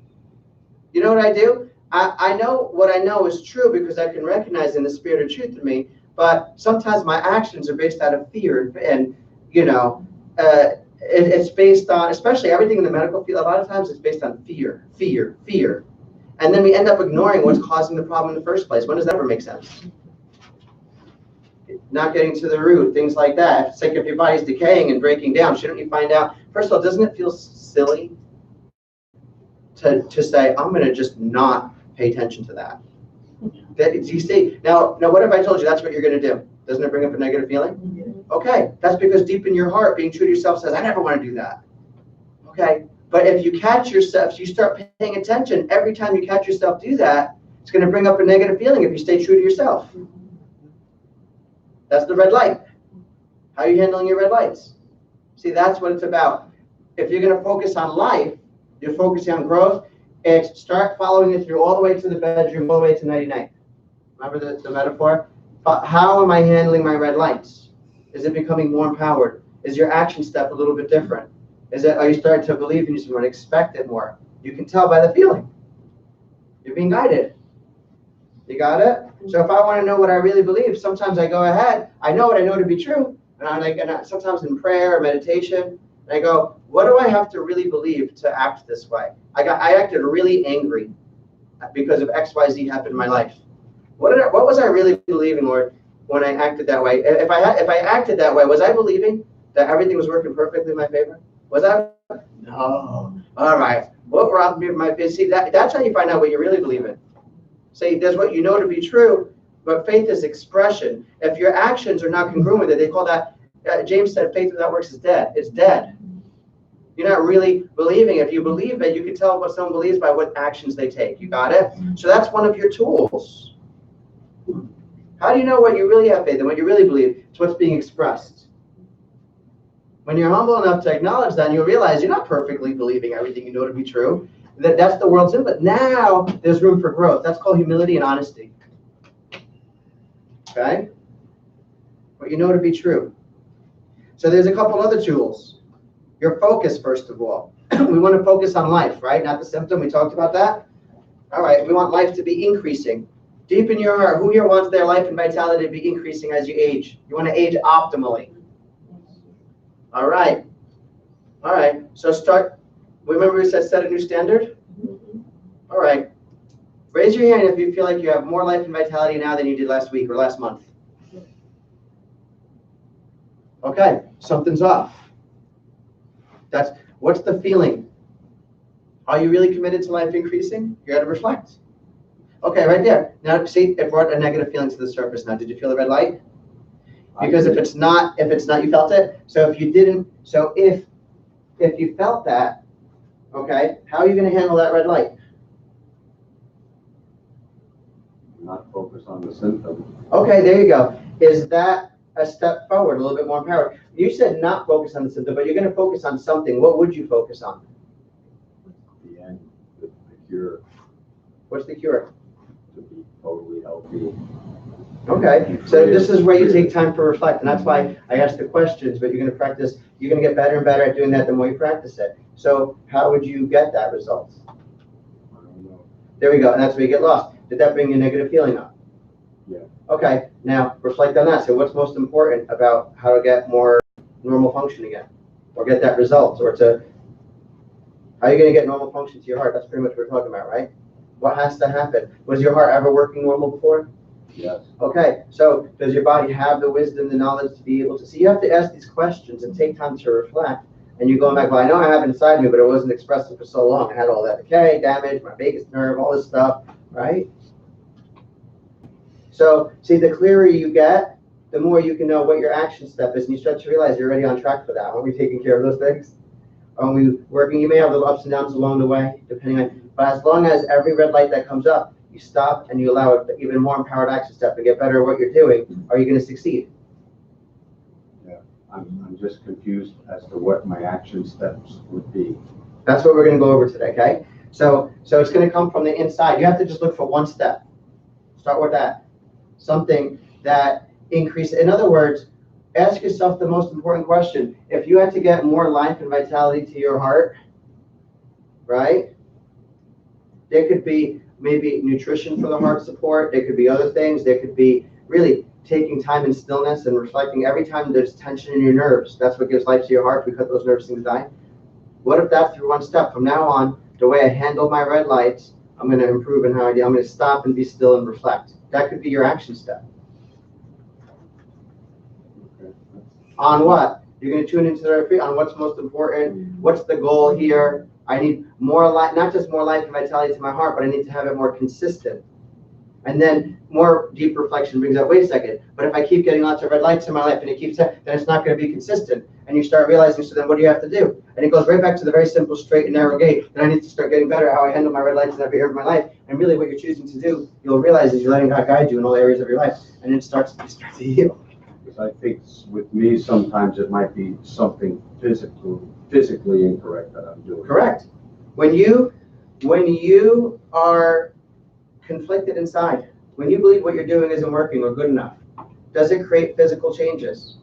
You know what I do? I know what I know is true because I can recognize in the spirit of truth in me, but sometimes my actions are based out of fear and, it's based on, especially everything in the medical field, a lot of times it's based on fear. And then we end up ignoring what's causing the problem in the first place. When does that ever make sense? Not getting to the root, things like that. It's like if your body's decaying and breaking down, shouldn't you find out? First of all, doesn't it feel silly to say, I'm going to just not pay attention to that? You see, now what if I told you that's what you're going to do? Doesn't it bring up a negative feeling? Okay, that's because deep in your heart, being true to yourself says, I never want to do that. Okay, but if you catch yourself, you start paying attention, every time you catch yourself do that, it's going to bring up a negative feeling if you stay true to yourself. That's the red light. How are you handling your red lights? See, that's what it's about. If you're going to focus on life, you're focusing on growth, and start following it through all the way to the bedroom, all the way to nighty-night. Remember the metaphor? How am I handling my red lights? Is it becoming more empowered? Is your action step a little bit different? Are you starting to believe in yourself and expect it more? You can tell by the feeling. You're being guided. You got it? So if I want to know what I really believe, sometimes I go ahead. I know what I know to be true. And sometimes in prayer or meditation, and I go, what do I have to really believe to act this way? I acted really angry because of X, Y, Z happened in my life. What was I really believing, Lord, when I acted that way? If I acted that way, was I believing that everything was working perfectly in my favor? Was I? No. All right. What robbed me of my faith? See, that's how you find out what you really believe in. See, there's what you know to be true, but faith is expression. If your actions are not congruent with it, they call that, James said, faith without works is dead. It's dead. You're not really believing. If you believe it, you can tell what someone believes by what actions they take. You got it? So that's one of your tools. How do you know what you really have faith in, what you really believe? It's what's being expressed. When you're humble enough to acknowledge that, and you realize you're not perfectly believing everything you know to be true, that's the world's input. Now there's room for growth. That's called humility and honesty. Okay? What you know to be true. So there's a couple other tools. Your focus, first of all. We want to focus on life, right? Not the symptom. We talked about that. All right. We want life to be increasing. Deep in your heart, who here wants their life and vitality to be increasing as you age? You want to age optimally. All right. All right. So start. Remember we said set a new standard? All right. Raise your hand if you feel like you have more life and vitality now than you did last week or last month. Okay. Something's off. What's the feeling? Are you really committed to life increasing? You got to reflect. Okay, right there. Now, see, it brought a negative feeling to the surface. Now, did you feel the red light? Because if it's not, you felt it. So if you didn't, so if you felt that, okay, how are you going to handle that red light? Not focus on the symptom. Okay, there you go. Is that a step forward, a little bit more empowered? You said not focus on the symptom, but you're going to focus on something. What would you focus on? The end, the cure. What's the cure? To be totally healthy. Okay, so this is where you take time to reflect, and that's why I asked the questions, but you're going to practice, you're going to get better and better at doing that the more you practice it. So how would you get that result? I don't know. There we go, and that's where you get lost. Did that bring your negative feeling up? Yeah. Okay, now reflect on that. So what's most important about how to get more normal function again? Or get that result? Or how are you going to get normal function to your heart? That's pretty much what we're talking about, right? What has to happen? Was your heart ever working normal before? Yes. Okay, so does your body have the wisdom, the knowledge to be able to see? You have to ask these questions and take time to reflect. And you're going back, well, I know I have it inside me, but it wasn't expressive for so long. I had all that decay, damage, my vagus nerve, all this stuff, right? So, see, the clearer you get, the more you can know what your action step is, and you start to realize you're already on track for that. Aren't we taking care of those things? Are we working? You may have little ups and downs along the way, depending on, but as long as every red light that comes up, you stop and you allow an even more empowered action step to get better at what you're doing, are you going to succeed? I'm just confused as to what my action steps would be. That's what we're going to go over today, okay? So it's going to come from the inside. You have to just look for one step. Start with that. Something that increases. In other words, ask yourself the most important question. If you had to get more life and vitality to your heart, right? There could be maybe nutrition for the heart support. There could be other things. There could be really taking time in stillness and reflecting every time there's tension in your nerves. That's what gives life to your heart. We cut those nerves things die. What if that through one step? From now on, the way I handle my red lights, I'm going to improve in how I do. I'm going to stop and be still and reflect. That could be your action step. Okay. On what? You're going to tune into the right on what's most important. What's the goal here? I need more life, not just more life and vitality to my heart, but I need to have it more consistent. And then more deep reflection brings out, wait a second, but if I keep getting lots of red lights in my life and it keeps, then it's not going to be consistent. And you start realizing, so then what do you have to do? And it goes right back to the very simple, straight and narrow gate. Then I need to start getting better at how I handle my red lights in every area of my life. And really what you're choosing to do, you'll realize is you're letting God guide you in all areas of your life. And it starts to heal. Because I think with me, sometimes it might be something physically incorrect that I'm doing. Correct. When you are conflicted inside, when you believe what you're doing isn't working or good enough, does it create physical changes?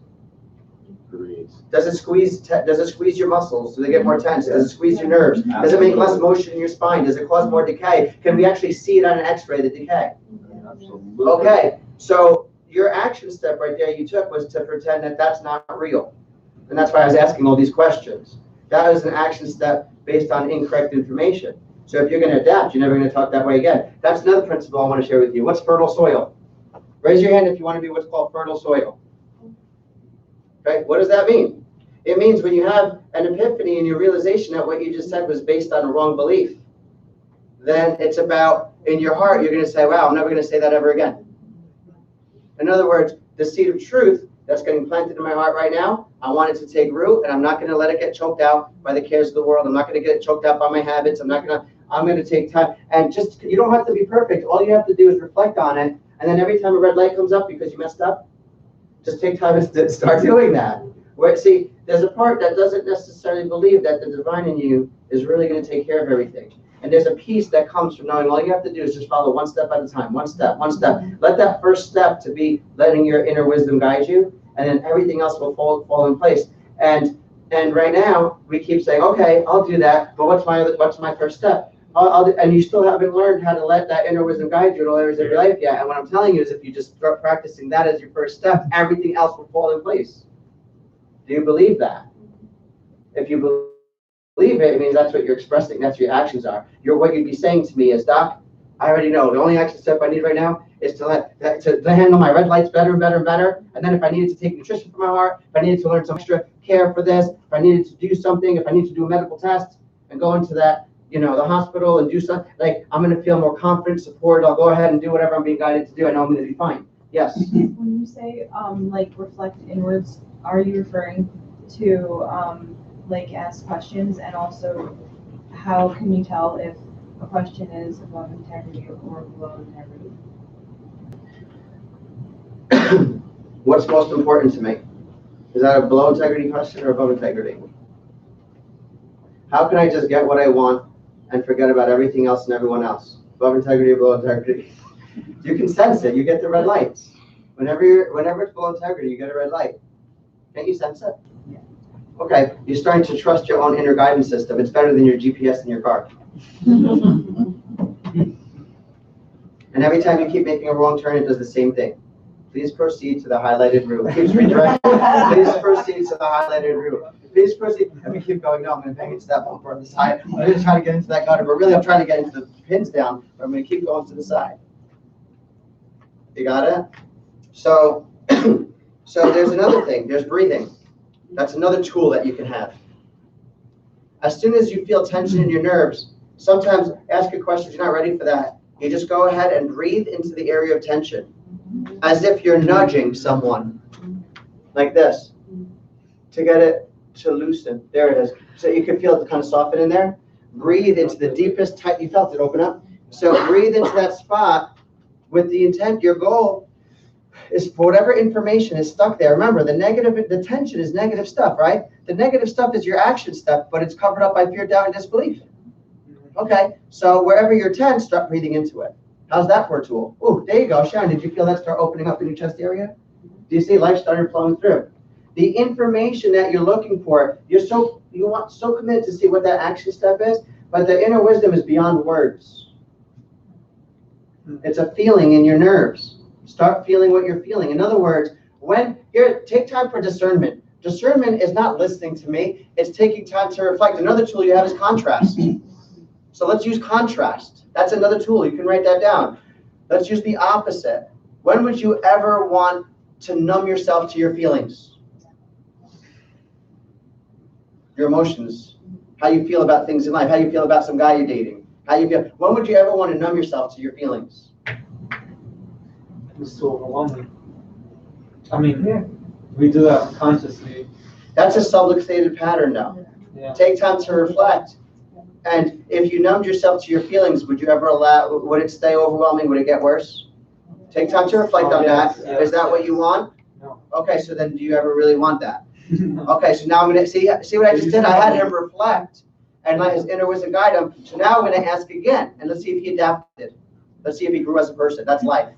Does it squeeze your muscles? Do they get more tense? Does it squeeze your nerves? Does it make less motion in your spine? Does it cause more decay? Can we actually see it on an x-ray, the decay? Absolutely. Okay, so your action step right there you took was to pretend that that's not real. And that's why I was asking all these questions. That was an action step based on incorrect information. So if you're going to adapt, you're never going to talk that way again. That's another principle I want to share with you. What's fertile soil? Raise your hand if you want to be what's called fertile soil. Okay, what does that mean? It means when you have an epiphany and your realization that what you just said was based on a wrong belief, then it's about, in your heart, you're going to say, wow, I'm never going to say that ever again. In other words, the seed of truth that's getting planted in my heart right now, I want it to take root, and I'm not going to let it get choked out by the cares of the world. I'm not going to get choked out by my habits. I'm going to take time. And just, you don't have to be perfect. All you have to do is reflect on it. And then every time a red light comes up because you messed up, just take time to start doing that. Where, see, there's a part that doesn't necessarily believe that the divine in you is really going to take care of everything. And there's a peace that comes from knowing all you have to do is just follow one step at a time, one step, one step. Let that first step to be letting your inner wisdom guide you, and then everything else will fall in place. And right now, we keep saying, okay, I'll do that, but what's my first step? And you still haven't learned how to let that inner wisdom guide you in all areas of your life yet. And what I'm telling you is if you just start practicing that as your first step, everything else will fall in place. Do you believe that? If you believe it, it means that's what you're expressing. That's what your actions are. What you'd be saying to me is, Doc, I already know. The only action step I need right now is to handle my red lights better and better and better. And then if I needed to take nutrition for my heart, if I needed to learn some extra care for this, if I needed to do something, if I need to do a medical test and go into that, the hospital and do something, like I'm going to feel more confident, supported. I'll go ahead and do whatever I'm being guided to do. I know I'm going to be fine. Yes. When you say like reflect inwards, are you referring to like ask questions, and also how can you tell if a question is above integrity or below integrity? What's most important to me? Is that a below integrity question or above integrity? How can I just get what I want and forget about everything else and everyone else? Above integrity or below integrity? You can sense it. You get the red lights. Whenever it's below integrity, you get a red light. Can't you sense it? Yeah. Okay, you're starting to trust your own inner guidance system. It's better than your GPS in your car. And every time you keep making a wrong turn, it does the same thing. Please proceed to the highlighted route. It keeps redirecting. Please proceed to the highlighted route. Please proceed. And we keep going, no, I'm going to bang into that bumper on the side. I'm going to try to get into that gutter, but really I'm trying to get into the pins down, but I'm going to keep going to the side. You got it? So there's another thing. There's breathing. That's another tool that you can have. As soon as you feel tension in your nerves, sometimes ask a question, you're not ready for that. You just go ahead and breathe into the area of tension, as if you're nudging someone, like this, to get it to loosen. There it is. So you can feel it kind of soften in there. Breathe into the deepest, you felt it open up. So breathe into that spot with the intent. Your goal is for whatever information is stuck there. Remember, the tension is negative stuff, right? The negative stuff is your action stuff, but it's covered up by fear, doubt, and disbelief. Okay, so wherever you're tense, start breathing into it. How's that for a tool? Oh, there you go, Sharon. Did you feel that start opening up in your chest area? Do you see life started flowing through? The information that you're looking for, you want so committed to see what that action step is, but the inner wisdom is beyond words. It's a feeling in your nerves. Start feeling what you're feeling. In other words, take time for discernment. Discernment is not listening to me. It's taking time to reflect. Another tool you have is contrast. So let's use contrast. That's another tool. You can write that down. Let's use the opposite. When would you ever want to numb yourself to your feelings? Your emotions. How you feel about things in life. How you feel about some guy you're dating. How you feel. When would you ever want to numb yourself to your feelings? It's so overwhelming. I mean, we do that consciously. That's a self-dictated pattern now. Yeah. Take time to reflect. And if you numbed yourself to your feelings, would you ever would it stay overwhelming? Would it get worse? Take time to reflect on that. Yes. Is that what you want? No. Okay, so then do you ever really want that? Okay, so now I'm going to see what I just did. I had him reflect and let his inner wisdom guide him. So now I'm going to ask again, and let's see if he adapted. Let's see if he grew as a person. That's life.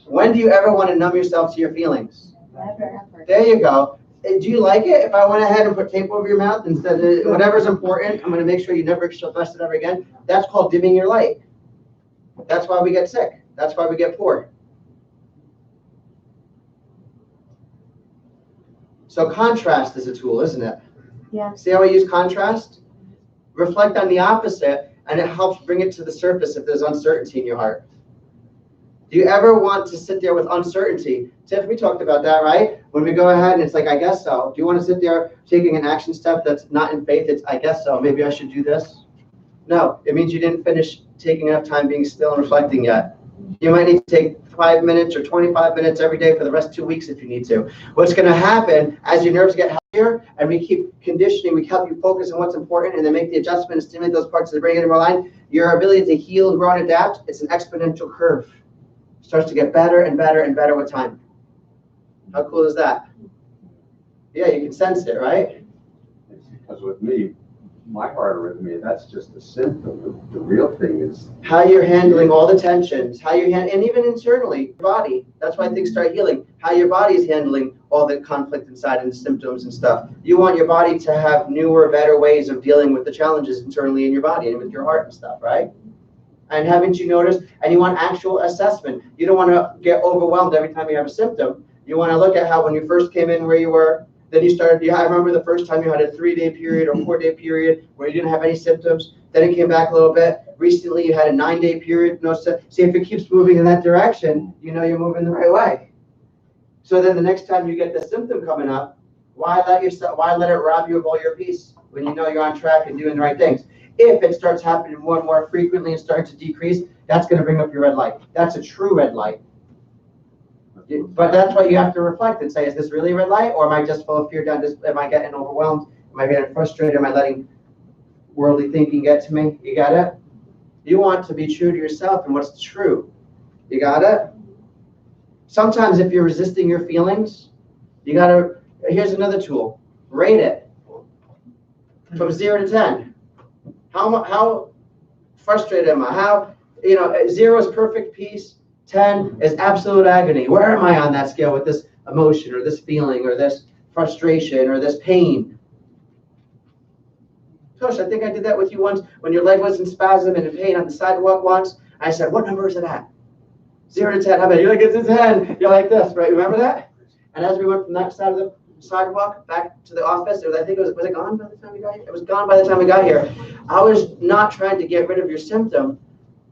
When do you ever want to numb yourself to your feelings? Never. There you go. Do you like it if I went ahead and put tape over your mouth instead of whatever's important? I'm going to make sure you never express it ever again. That's called dimming your light. That's why we get sick. That's why we get poor. So contrast is a tool, isn't it? Yeah. See how I use contrast? Reflect on the opposite, and it helps bring it to the surface if there's uncertainty in your heart. Do you ever want to sit there with uncertainty? Tiff, we talked about that, right? When we go ahead and it's like, I guess so. Do you want to sit there taking an action step that's not in faith? It's, I guess so. Maybe I should do this. No, it means you didn't finish taking enough time being still and reflecting yet. You might need to take 5 minutes or 25 minutes every day for the rest of 2 weeks if you need to. What's going to happen as your nerves get healthier and we keep conditioning, we help you focus on what's important and then make the adjustment and stimulate those parts of the brain in more line, your ability to heal and grow and adapt, it's an exponential curve. Starts to get better and better and better with time. How cool is that? Yeah, you can sense it, right? Because with me, my heart arrhythmia, that's just a symptom. The real thing is How you're handling all the tensions, and even internally, your body. That's why things start healing. How your body is handling all the conflict inside and the symptoms and stuff. You want your body to have newer, better ways of dealing with the challenges internally in your body and with your heart and stuff, right? And haven't you noticed? And you want actual assessment. You don't want to get overwhelmed every time you have a symptom. You want to look at how when you first came in where you were, then you started, I remember the first time you had a 3-day period or 4-day period where you didn't have any symptoms. Then it came back a little bit. Recently you had a 9-day period. No, see, if it keeps moving in that direction, you know you're moving the right way. So then the next time you get the symptom coming up, why let it rob you of all your peace when you know you're on track and doing the right things? If it starts happening more and more frequently and starts to decrease, that's going to bring up your red light. That's a true red light. But that's why you have to reflect and say, is this really a red light? Or am I just full of fear? Am I getting overwhelmed? Am I getting frustrated? Am I letting worldly thinking get to me? You got it? You want to be true to yourself and what's true. You got it? Sometimes if you're resisting your feelings, you got to, here's another tool. Rate it from 0 to 10. How frustrated am I? 0 is perfect peace. 10 is absolute agony. Where am I on that scale with this emotion or this feeling or this frustration or this pain? Gosh, I think I did that with you once when your leg was in spasm and in pain on the sidewalk once. I said, what number is it at? 0 to 10. How about you're like, it's a 10. You're like this, right? Remember that? And as we went from that side of the sidewalk back to the office, was it gone by the time we got here? It was gone by the time we got here. I was not trying to get rid of your symptom.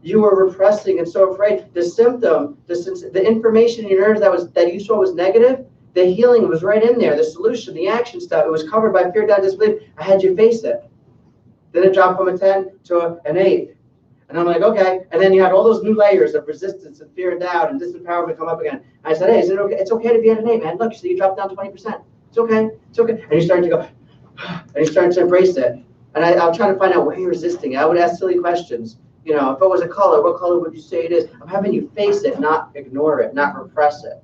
You were repressing and so afraid. The symptom, the information in your nerves that you saw was negative, the healing was right in there. The solution, the action stuff, it was covered by fear, doubt, disbelief. I had you face it. Then it dropped from a 10 to an 8. And I'm like, okay. And then you had all those new layers of resistance and fear and doubt and disempowerment come up again. And I said, hey, is it okay? It's okay to be at an 8, man. Look, so you dropped down 20%. It's okay. It's okay. And you're starting to go, and you're starting to embrace it. And I'm trying to find out where you're resisting. I would ask silly questions. You know, if it was a color, what color would you say it is? I'm having you face it, not ignore it, not repress it.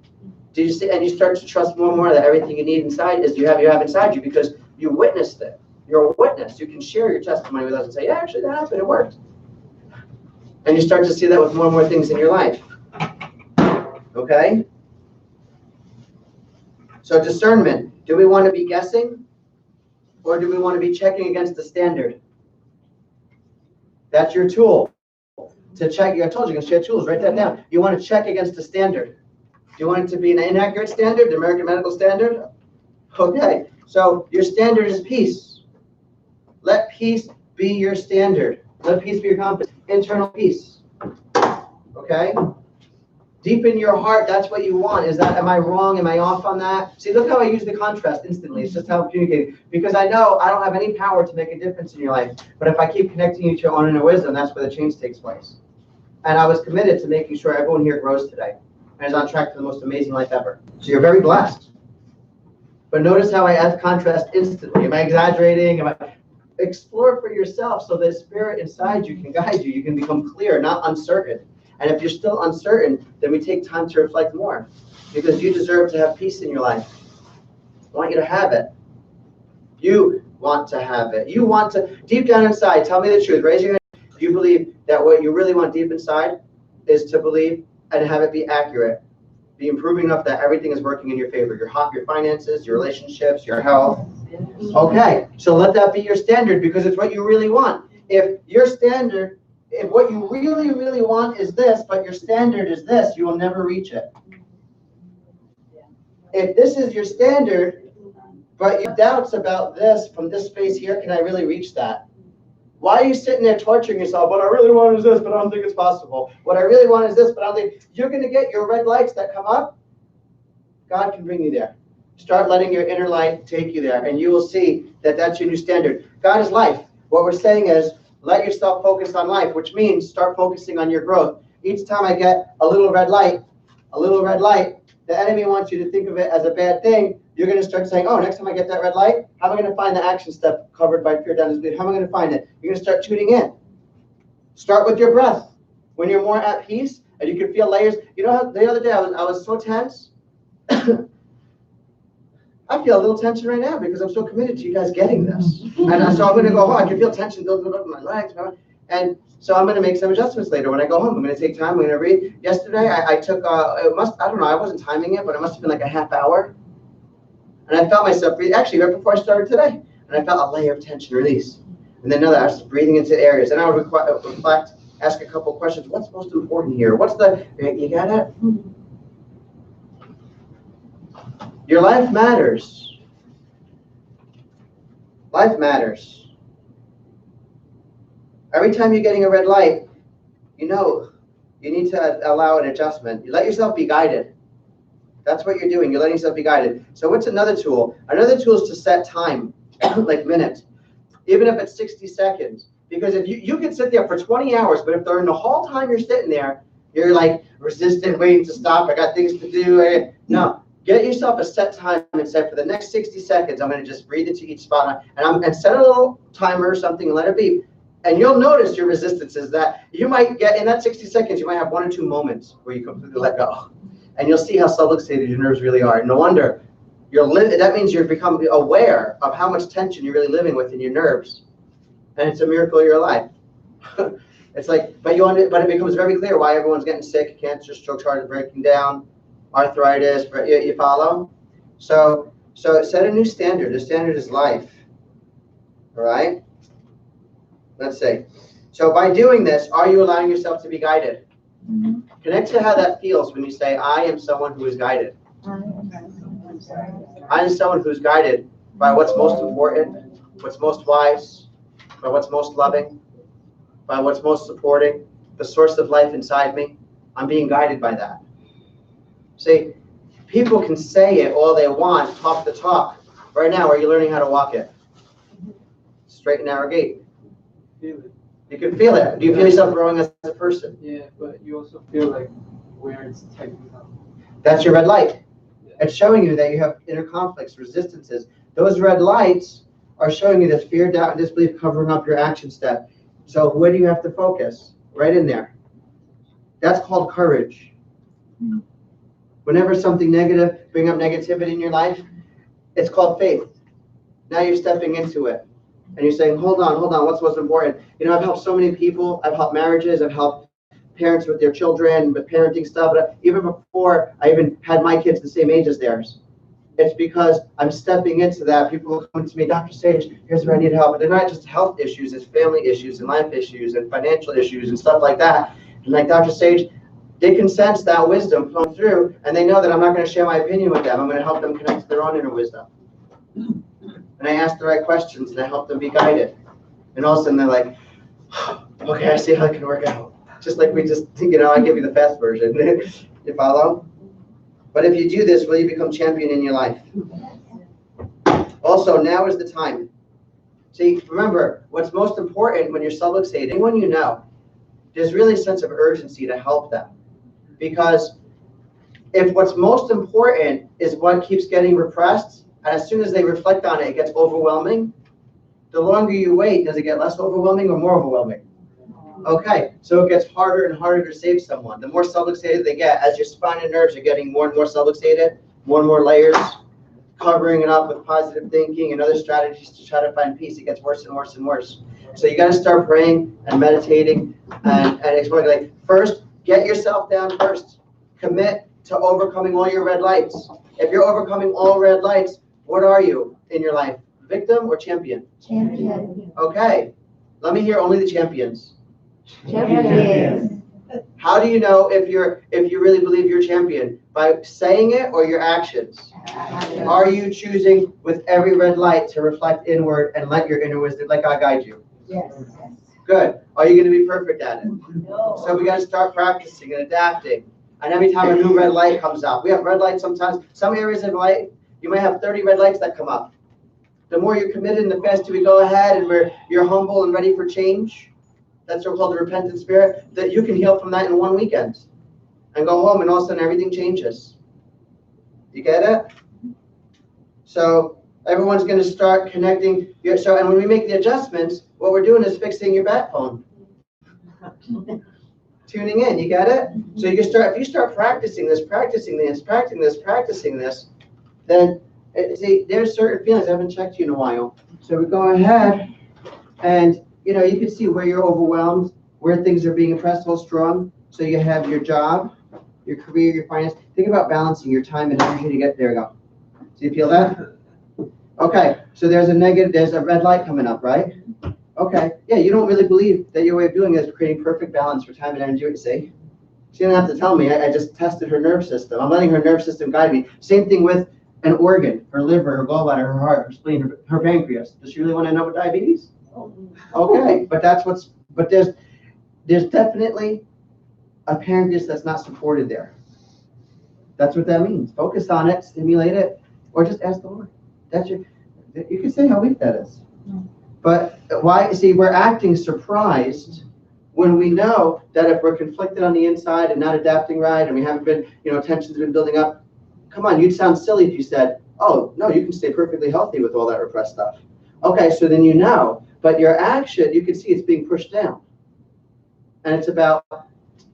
Do you see? And you start to trust more and more that everything you need inside is you have inside you because you witnessed it. You're a witness. You can share your testimony with us and say, yeah, actually that happened, it worked. And you start to see that with more and more things in your life. Okay? So discernment. Do we want to be guessing? Or do we want to be checking against the standard? That's your tool. To check, I told you, you can share tools, write that down. You want to check against the standard. Do you want it to be an inaccurate standard, the American Medical Standard? Okay, so your standard is peace. Let peace be your standard. Let peace be your compass. Internal peace. Okay? Deep in your heart, that's what you want. Is that, am I wrong? Am I off on that? See, look how I use the contrast instantly. It's just how I'm communicating. Because I know I don't have any power to make a difference in your life. But if I keep connecting you to your own inner wisdom, that's where the change takes place. And I was committed to making sure everyone here grows today and is on track to the most amazing life ever. So you're very blessed. But notice how I add contrast instantly. Am I exaggerating? Explore for yourself so the spirit inside you can guide you. You can become clear, not uncertain. And if you're still uncertain, then we take time to reflect more because you deserve to have peace in your life. I want you to have it. You want to have it. You want to, deep down inside, tell me the truth. Raise your hand. Do you believe that what you really want deep inside is to believe and have it be accurate? Be improving enough that everything is working in your favor. Your finances, your relationships, your health. Okay, so let that be your standard because it's what you really want. If your standard, if what you really, really want is this, but your standard is this, you will never reach it. If this is your standard, but you have doubts about this from this space here, can I really reach that? Why are you sitting there torturing yourself? What I really want is this, but I don't think it's possible. What I really want is this, but I don't think you're going to get your red lights that come up. God can bring you there. Start letting your inner light take you there, and you will see that that's your new standard. God is life. What we're saying is let yourself focus on life, which means start focusing on your growth. Each time I get a little red light, the enemy wants you to think of it as a bad thing. You're going to start saying, oh, next time I get that red light, how am I going to find the action step covered by fear, down, disbelief? How am I going to find it? You're going to start tuning in. Start with your breath. When you're more at peace and you can feel layers. You know how the other day I was so tense? I feel a little tension right now because I'm so committed to you guys getting this. And so I'm going to go home. I can feel tension building up in my legs. And so I'm going to make some adjustments later when I go home. I'm going to take time. I'm going to read. Yesterday, I took, I don't know, I wasn't timing it, but it must have been like a half hour. And I felt myself breathe, actually right before I started today. And I felt a layer of tension release. And then another, I was breathing into areas. And I would reflect, ask a couple of questions. What's most important here? What's the, you got it? Your life matters. Life matters. Every time you're getting a red light, you know, you need to allow an adjustment. You let yourself be guided. That's what you're doing. You're letting yourself be guided. So what's another tool? Another tool is to set time, like minutes, even if it's 60 seconds. Because if you can sit there for 20 hours, but if during the whole time you're sitting there, you're like resistant, waiting to stop. I got things to do. No. Get yourself a set time and say, for the next 60 seconds, I'm going to just breathe into each spot and set a little timer or something and let it beep. And you'll notice your resistance is that you might get, in that 60 seconds, you might have 1 or 2 moments where you completely let go. And you'll see how subluxated your nerves really are. No wonder. That means you're becoming aware of how much tension you're really living with in your nerves. And it's a miracle you're alive. It's like, but it becomes very clear why everyone's getting sick, cancer, stroke, heart breaking down, arthritis, you follow? So set a new standard. The standard is life. All right? Let's see. So by doing this, are you allowing yourself to be guided? Mm-hmm. Connect to how that feels when you say, I am someone who is guided. I am someone who's guided by what's most important, what's most wise, by what's most loving, by what's most supporting, the source of life inside me. I'm being guided by that. See, people can say it all they want, talk the talk. Right now, are you learning how to walk it? Straight and narrow gait. Feel it. You can feel it. Do you feel yourself growing as a person? Yeah, but you also feel like where it's tightening up. That's your red light. It's showing you that you have inner conflicts, resistances. Those red lights are showing you that fear, doubt, and disbelief covering up your action step. So where do you have to focus? right in there. That's called courage. Whenever something negative, bring up negativity in your life, it's called faith. Now you're stepping into it. And you're saying, hold on, what's most important? You know, I've helped so many people. I've helped marriages. I've helped parents with their children, with parenting stuff. But even before I even had my kids the same age as theirs, it's because I'm stepping into that. People will come to me, Dr. Sage, here's where I need help. But they're not just health issues, it's family issues and life issues and financial issues and stuff like that. And like Dr. Sage, they can sense that wisdom flowing through, and they know that I'm not going to share my opinion with them. I'm going to help them connect to their own inner wisdom. And I ask the right questions, and I help them be guided. And all of a sudden, they're like, okay, I see how it can work out. Just like we just, you know, I give you the fast version. You follow? But if you do this, will you become champion in your life? Also, now is the time. See, remember, what's most important when you're subluxating, anyone you know, there's really a sense of urgency to help them. Because if what's most important is what keeps getting repressed, and as soon as they reflect on it, it gets overwhelming, the longer you wait, does it get less overwhelming or more overwhelming? Okay, so it gets harder and harder to save someone. The more subluxated they get, as your spine and nerves are getting more and more subluxated, more and more layers, covering it up with positive thinking and other strategies to try to find peace, it gets worse and worse and worse. So you got to start praying and meditating and exploring. Like, first, get yourself down first. Commit to overcoming all your red lights. If you're overcoming all red lights, what are you in your life? Victim or champion? Champion. Okay, let me hear only the champions. Champion. How do you know if you really believe you're a champion? By saying it or your actions? Are you choosing with every red light to reflect inward and let your inner wisdom, let God guide you? Yes. Good. Are you going to be perfect at it? No. So we got to start practicing and adapting. And every time a new red light comes up, we have red lights sometimes. Some areas of light, you might have 30 red lights that come up. The more you're committed and the faster we go ahead and you're humble and ready for change, that's what's called the repentant spirit, that you can heal from that in one weekend and go home and all of a sudden everything changes. You get it? So everyone's going to start connecting. And when we make the adjustments, what we're doing is fixing your backbone. Tuning in, you get it? So you can start, if you start practicing this, then see, there's certain feelings. I haven't checked you in a while. So we go ahead and, you know, you can see where you're overwhelmed, where things are being impressed all strong. So you have your job, your career, your finance. Think about balancing your time and energy to get there. Go. So you feel that? Okay, so there's a red light coming up, right? Okay, yeah, you don't really believe that your way of doing it is creating perfect balance for time and energy, what you say? She didn't have to tell me, I just tested her nerve system. I'm letting her nerve system guide me. Same thing with an organ, her liver, her gallbladder, her heart, her spleen, her pancreas. Does she really want to know about diabetes? Okay, but there's definitely a pancreas that's not supported there. That's what that means. Focus on it, stimulate it, or just ask the Lord. You can say how weak that is. But why? See, we're acting surprised when we know that if we're conflicted on the inside and not adapting right, and we haven't been, tensions have been building up. Come on, you'd sound silly if you said, "Oh no, you can stay perfectly healthy with all that repressed stuff." Okay, so then you know, but your action, you can see it's being pushed down, and it's about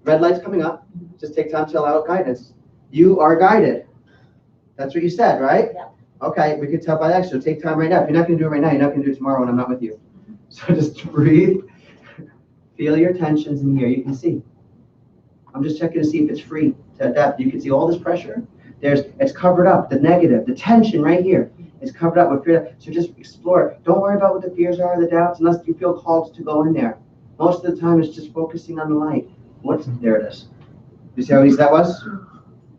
red lights coming up. Just take time to allow guidance. You are guided. That's what you said, right? Yeah. Okay, we could tell by that. So take time right now. If you're not going to do it right now, you're not going to do it tomorrow when I'm not with you. So just breathe, feel your tensions in here. You can see. I'm just checking to see if it's free to adapt. You can see all this pressure. It's covered up. The negative, the tension right here is covered up with fear. So just explore. Don't worry about what the fears are, the doubts, unless you feel called to go in there. Most of the time, it's just focusing on the light. There it is. You see how easy that was?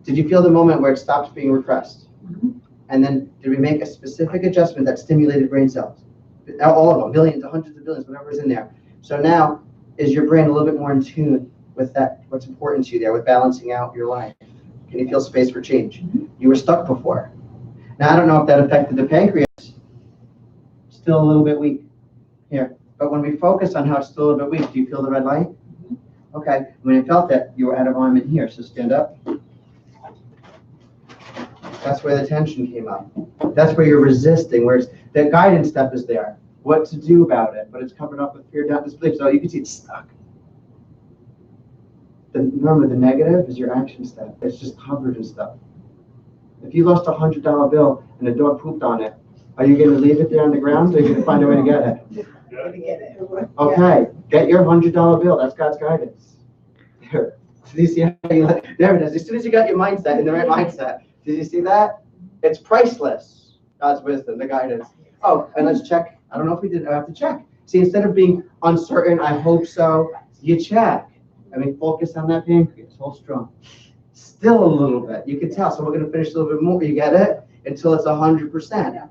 Did you feel the moment where it stopped being repressed? And then did we make a specific adjustment that stimulated brain cells? All of them, millions, hundreds of billions, whatever is in there. So now, is your brain a little bit more in tune with that, what's important to you there, with balancing out your life? Can you feel space for change? You were stuck before. Now, I don't know if that affected the pancreas. Still a little bit weak here. But when we focus on how it's still a little bit weak, do you feel the red light? Okay, when you felt it, you were out of alignment here, so stand up. That's where the tension came up. That's where you're resisting, where the guidance step is there. What to do about it, but it's covered up with fear, doubt, disbelief. So you can see it's stuck. remember, the negative is your action step. It's just covered in stuff. If you lost $100 bill and a dog pooped on it, are you gonna leave it there on the ground, or are you gonna find a way to get it? Gonna get it. Okay, get your $100 bill, that's God's guidance. There. Did you see how there it is, as soon as you got your mindset in the right mindset, did you see that? It's priceless, God's wisdom, the guidance. Oh, and let's check, I don't know if we did, I have to check. See, instead of being uncertain, I hope so, you check. I mean, focus on that pancreas, hold strong. Still a little bit, you can tell, so we're gonna finish a little bit more, you get it? Until it's 100%.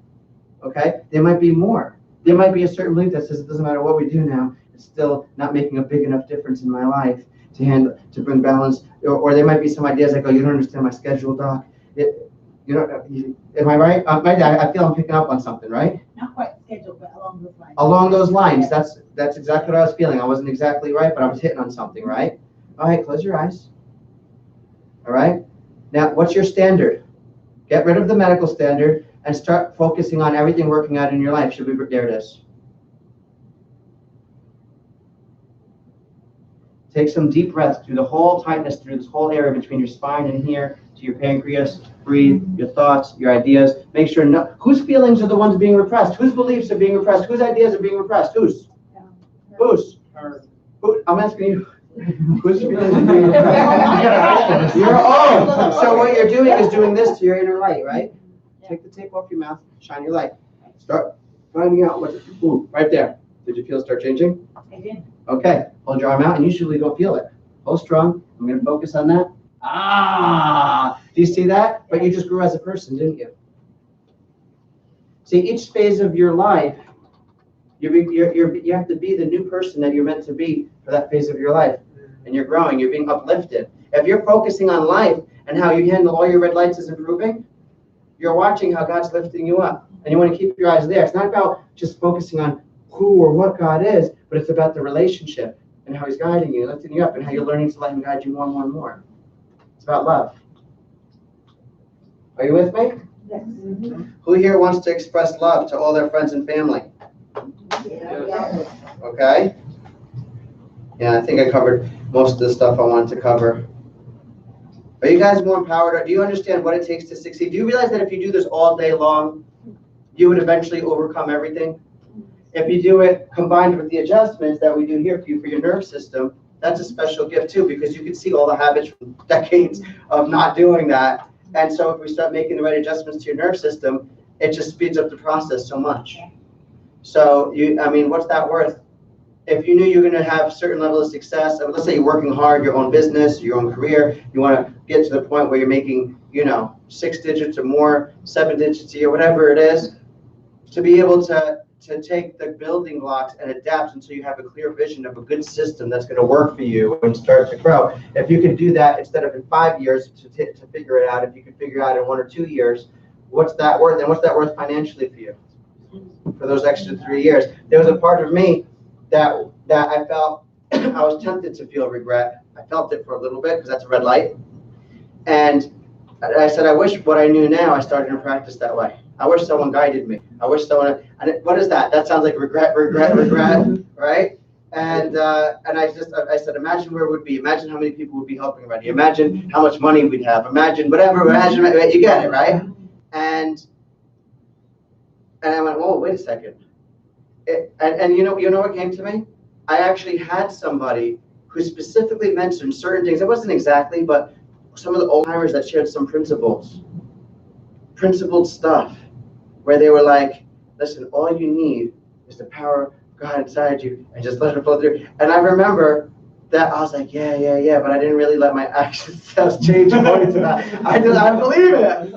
Okay, there might be more. There might be a certain belief that says it doesn't matter what we do now, it's still not making a big enough difference in my life to bring balance. Or there might be some ideas like, oh, you don't understand my schedule, Doc. Am I right? I feel I'm picking up on something, right? Not quite scheduled, but along those lines. Along those lines, that's exactly what I was feeling. I wasn't exactly right, but I was hitting on something, right? All right, close your eyes. All right. Now, what's your standard? Get rid of the medical standard and start focusing on everything working out in your life. There it is. Take some deep breaths through the whole tightness, through this whole area between your spine and here to your pancreas. Breathe your thoughts, your ideas. Make sure whose feelings are the ones being repressed? Whose beliefs are being repressed? Whose ideas are being repressed? Whose? Who? I'm asking you. Whose feelings are being repressed? Your own. So what you're doing is doing this to your inner light, right? Take the tape off your mouth, shine your light. Start finding out what's right there. Did you feel it start changing? I did. Okay, hold your arm out, and usually don't feel it. Hold strong. I'm going to focus on that. Do you see that? But you just grew as a person, didn't you? See, each phase of your life, you have to be the new person that you're meant to be for that phase of your life. And you're growing, you're being uplifted. If you're focusing on life and how you handle all your red lights is improving, you're watching how God's lifting you up. And you want to keep your eyes there. It's not about just focusing on who or what God is, but it's about the relationship and how he's guiding you, lifting you up, and how you're learning to let him guide you more and more and more. It's about love. Are you with me? Yes. Who here wants to express love to all their friends and family? Yeah. Okay? Yeah, I think I covered most of the stuff I wanted to cover. Are you guys more empowered? Do you understand what it takes to succeed? Do you realize that if you do this all day long, you would eventually overcome everything? If you do it combined with the adjustments that we do here for you for your nerve system, that's a special gift too, because you can see all the habits from decades of not doing that. And so if we start making the right adjustments to your nerve system, it just speeds up the process so much. So, what's that worth? If you knew you were going to have a certain level of success, let's say you're working hard, your own business, your own career, you want to get to the point where you're making, 6 digits or more, 7 digits a year, whatever it is, to be able to take the building blocks and adapt until you have a clear vision of a good system that's going to work for you and start to grow. If you can do that instead of in 5 years to figure it out, if you can figure it out in 1 or 2 years, what's that worth? And what's that worth financially for you for those extra 3 years? There was a part of me that I felt I was tempted to feel regret. I felt it for a little bit because that's a red light. And I said, I wish what I knew now I started to practice that way. I wish someone guided me. I wish someone, what is that? That sounds like regret, right? And I said, imagine where it would be. Imagine how many people would be helping already. Imagine how much money we'd have. Imagine whatever, you get it, right? And I went, whoa, wait a second. And you know what came to me? I actually had somebody who specifically mentioned certain things. It wasn't exactly, but some of the old timers that shared some principled stuff, where they were like, listen, all you need is the power of God inside you, and just let it flow through. And I remember that I was like, yeah, but I didn't really let my action steps change according to that. I believe it.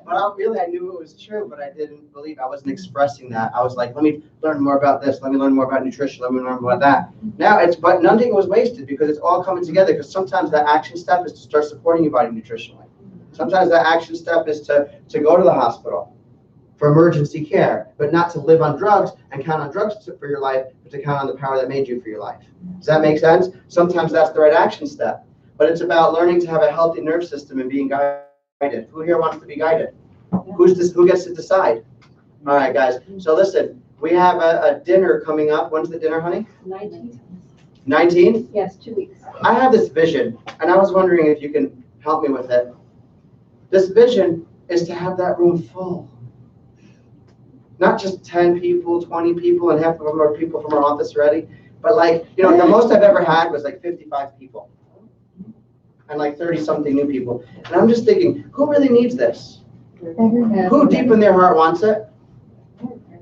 But I knew it was true, but I didn't believe, I wasn't expressing that. I was like, let me learn more about this. Let me learn more about nutrition. Let me learn more about that. But nothing was wasted because it's all coming together, because sometimes that action step is to start supporting your body nutritionally. Sometimes that action step is to go to the hospital for emergency care, but not to live on drugs and count on drugs for your life, but to count on the power that made you for your life. Does that make sense? Sometimes that's the right action step, but it's about learning to have a healthy nerve system and being guided. Who here wants to be guided? Who gets to decide? All right, guys. So listen, we have a dinner coming up. When's the dinner, honey? 19th. 19th? Yes, 2 weeks. I have this vision, and I was wondering if you can help me with it. This vision is to have that room full. Not just 10 people, 20 people, and half of them are people from our office already, but like, you know, the most I've ever had was like 55 people. And like 30-something new people. And I'm just thinking, who really needs this? Who deep in their heart wants it?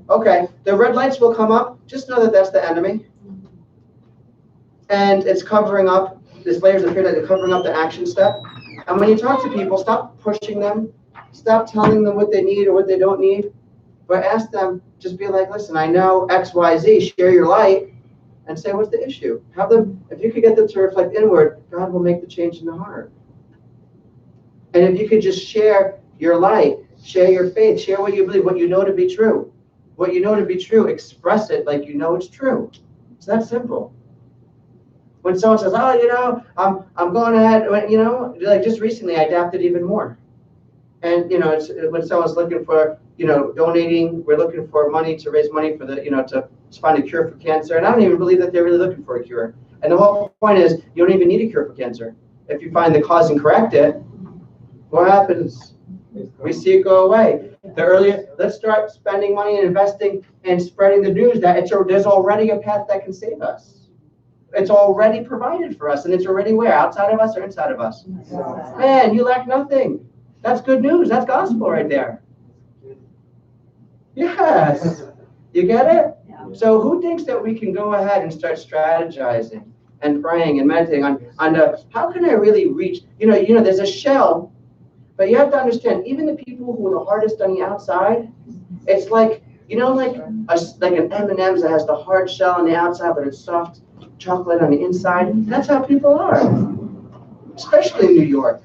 Okay, the red lights will come up. Just know that that's the enemy. And it's covering up, this layers of fear that are covering up the action step. And when you talk to people, stop pushing them. Stop telling them what they need or what they don't need. But ask them, just be like, listen, I know X, Y, Z, share your light. And say, what's the issue? Have them, if you could get them to reflect inward, God will make the change in the heart. And if you could just share your light, share your faith, share what you believe, what you know to be true. What you know to be true, express it like you know it's true. It's that simple. When someone says, oh, you know, I'm going ahead, you know, like just recently I adapted even more. And, you know, it's when someone's looking for, you know, donating, we're looking for money to raise money for the, you know, to find a cure for cancer. And I don't even believe that they're really looking for a cure. And the whole point is, you don't even need a cure for cancer. If you find the cause and correct it, what happens? We see it go away. The earlier, let's start spending money and investing and spreading the news that there's already a path that can save us. It's already provided for us, and it's already where? Outside of us or inside of us? Man, you lack nothing. That's good news. That's gospel right there. Yes. You get it? So who thinks that we can go ahead and start strategizing and praying and meditating on how can I really reach? You know, there's a shell, but you have to understand, even the people who are the hardest on the outside, it's like, you know, like an M&M's that has the hard shell on the outside, but it's soft chocolate on the inside. That's how people are, especially in New York.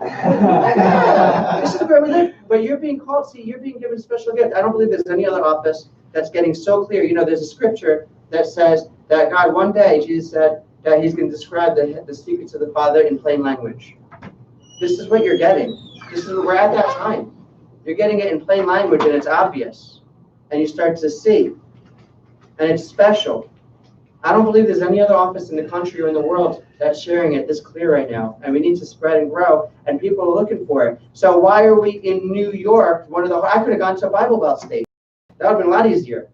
This is where we live. But you're being called, see, you're being given special gift. I don't believe there's any other office that's getting so clear. You know, there's a scripture that says that God, one day, Jesus said that he's going to describe the secrets of the Father in plain language. This is what you're getting. We're at that time. You're getting it in plain language, and it's obvious. And you start to see. And it's special. I don't believe there's any other office in the country or in the world that's sharing it this clear right now. And we need to spread and grow, and people are looking for it. So why are we in New York? I could have gone to a Bible Belt state. That would have been a lot easier.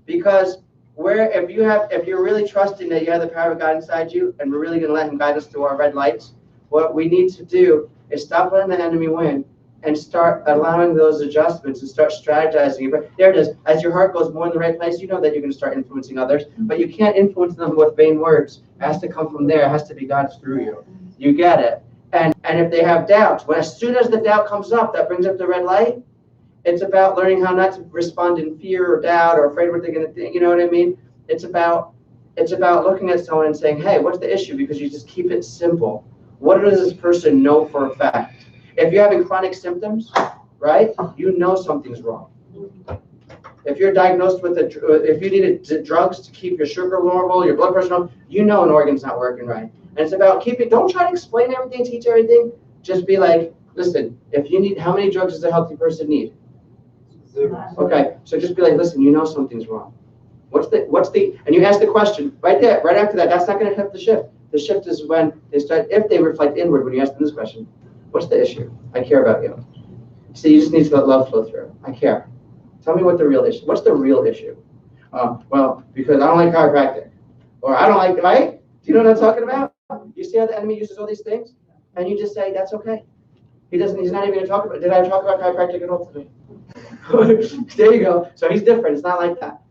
Because if you're really trusting that you have the power of God inside you, and we're really going to let him guide us through our red lights, what we need to do is stop letting the enemy win and start allowing those adjustments and start strategizing. But there it is. As your heart goes more in the right place, you know that you're going to start influencing others, but you can't influence them with vain words. It has to come from there. It has to be God through you. You get it. And if they have doubts, as soon as the doubt comes up, that brings up the red light, it's about learning how not to respond in fear or doubt or afraid what they're going to think. You know what I mean? It's about looking at someone and saying, hey, what's the issue? Because you just keep it simple. What does this person know for a fact? If you're having chronic symptoms, right, you know something's wrong. If you're diagnosed with if you needed drugs to keep your sugar normal, your blood pressure normal, you know an organ's not working right. And it's about don't try to explain everything, teach everything. Just be like, listen, if you need, how many drugs does a healthy person need? 0. Okay, so just be like, listen, you know something's wrong. And you ask the question right there, right after that. That's not going to help the shift. The shift is when they start, if they reflect inward, when you ask them this question. What's the issue? I care about you. See, you just need to let love flow through. I care. Tell me what the real issue. What's the real issue? Well, because I don't like chiropractic, or I don't like, right? Do you know what I'm talking about? You see how the enemy uses all these things, and you just say that's okay. He's not even going to talk about. Did I talk about chiropractic at all today? There you go. So he's different. It's not like that.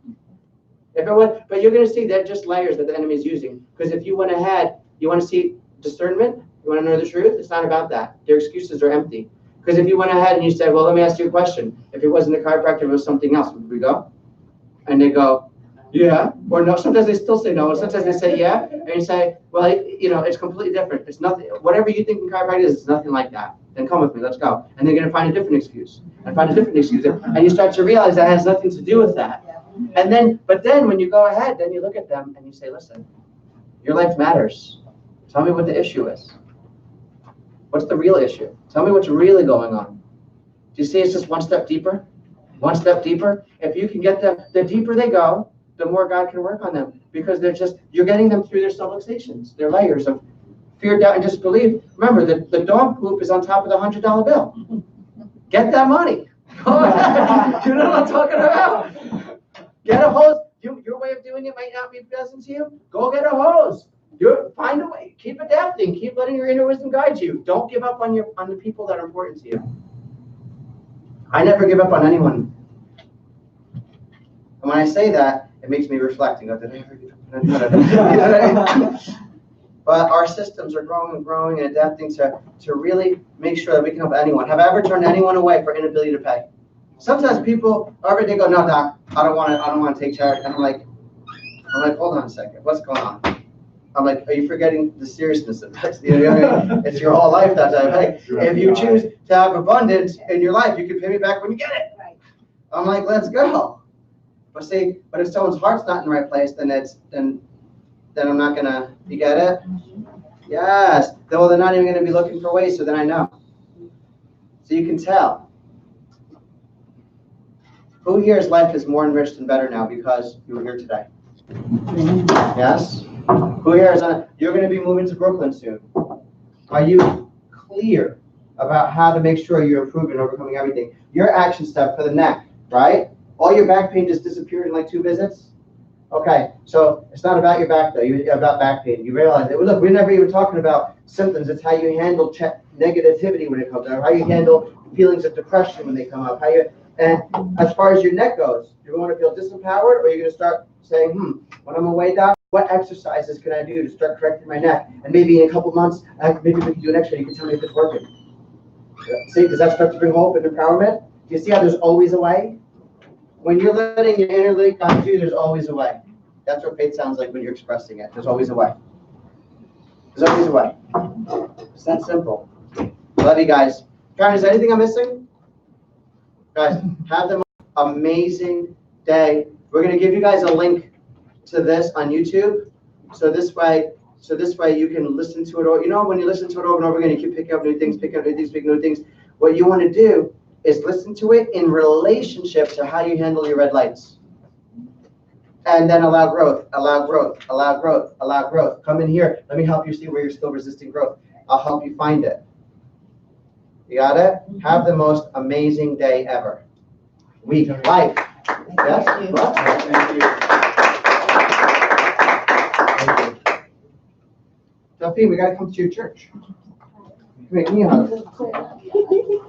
But you're going to see that just layers that the enemy is using. Because if you went ahead, you want to see discernment. You want to know the truth? It's not about that. Their excuses are empty. Because if you went ahead and you said, well, let me ask you a question. If it wasn't a chiropractor, it was something else, would we go? And they go, yeah, or no. Sometimes they still say no. Sometimes they say yeah. And you say, well, it's completely different. It's nothing. Whatever you think in chiropractic is, it's nothing like that. Then come with me. Let's go. And they're going to find a different excuse. And find a different excuse. And you start to realize that has nothing to do with that. But then when you go ahead, then you look at them and you say, listen, your life matters. Tell me what the issue is. What's the real issue? Tell me what's really going on. Do you see it's just one step deeper? One step deeper? If you can get them, the deeper they go, the more God can work on them, because you're getting them through their subluxations, their layers of fear, doubt, and disbelief. Remember, the dog poop is on top of the $100 bill. Get that money. Go ahead. You know what I'm talking about? Get a hose. Your way of doing it might not be pleasant to you. Go get a hose. Find a way. Keep adapting. Keep letting your inner wisdom guide you. Don't give up on the people that are important to you. I never give up on anyone. And when I say that, it makes me reflect and go, did I ever give up on anyone? You know what I mean? But our systems are growing and growing and adapting to really make sure that we can help anyone. Have I ever turned anyone away for inability to pay? Sometimes people they go, no, doc, I don't want to take charity. And I'm like, hold on a second, what's going on? I'm like, are you forgetting the seriousness of this? You know what I mean? It's your whole life that time. Hey, if you choose to have abundance in your life, you can pay me back when you get it. I'm like, let's go. But if someone's heart's not in the right place, then I'm not gonna. You get it? Yes. Well, they're not even gonna be looking for ways. So then I know. So you can tell. Who here's life is more enriched and better now because you were here today? Yes. Who here is you're going to be moving to Brooklyn soon? Are you clear about how to make sure you're improving and overcoming everything? Your action step for the neck, right? All your back pain just disappeared in like 2 visits? Okay, so it's not about your back though, it's about back pain. You realize it. Look, we're never even talking about symptoms. It's how you handle negativity when it comes out, how you handle feelings of depression when they come up, and as far as your neck goes, you're going to feel disempowered, or you're going to start saying, when I'm away, doc, what exercises can I do to start correcting my neck? And maybe in a couple months, maybe we can do an x-ray. You can tell me if it's working. See, does that start to bring hope and empowerment? Do you see how there's always a way? When you're letting your inner light guide you, there's always a way. That's what faith sounds like when you're expressing it. There's always a way. There's always a way. It's that simple. Love you guys. Karen, is there anything I'm missing? Guys, have the most amazing day. We're going to give you guys a link to this on YouTube. So this way you can listen to it. Or you know, when you listen to it over and over again, you keep picking up new things, picking up new things. What you want to do is listen to it in relationship to how you handle your red lights. And then allow growth, allow growth, allow growth, allow growth. Come in here. Let me help you see where you're still resisting growth. I'll help you find it. You got it? Have the most amazing day ever. Week, life. Yes? Thank you. Delphine, we got to come to your church. Come here, give me a hug.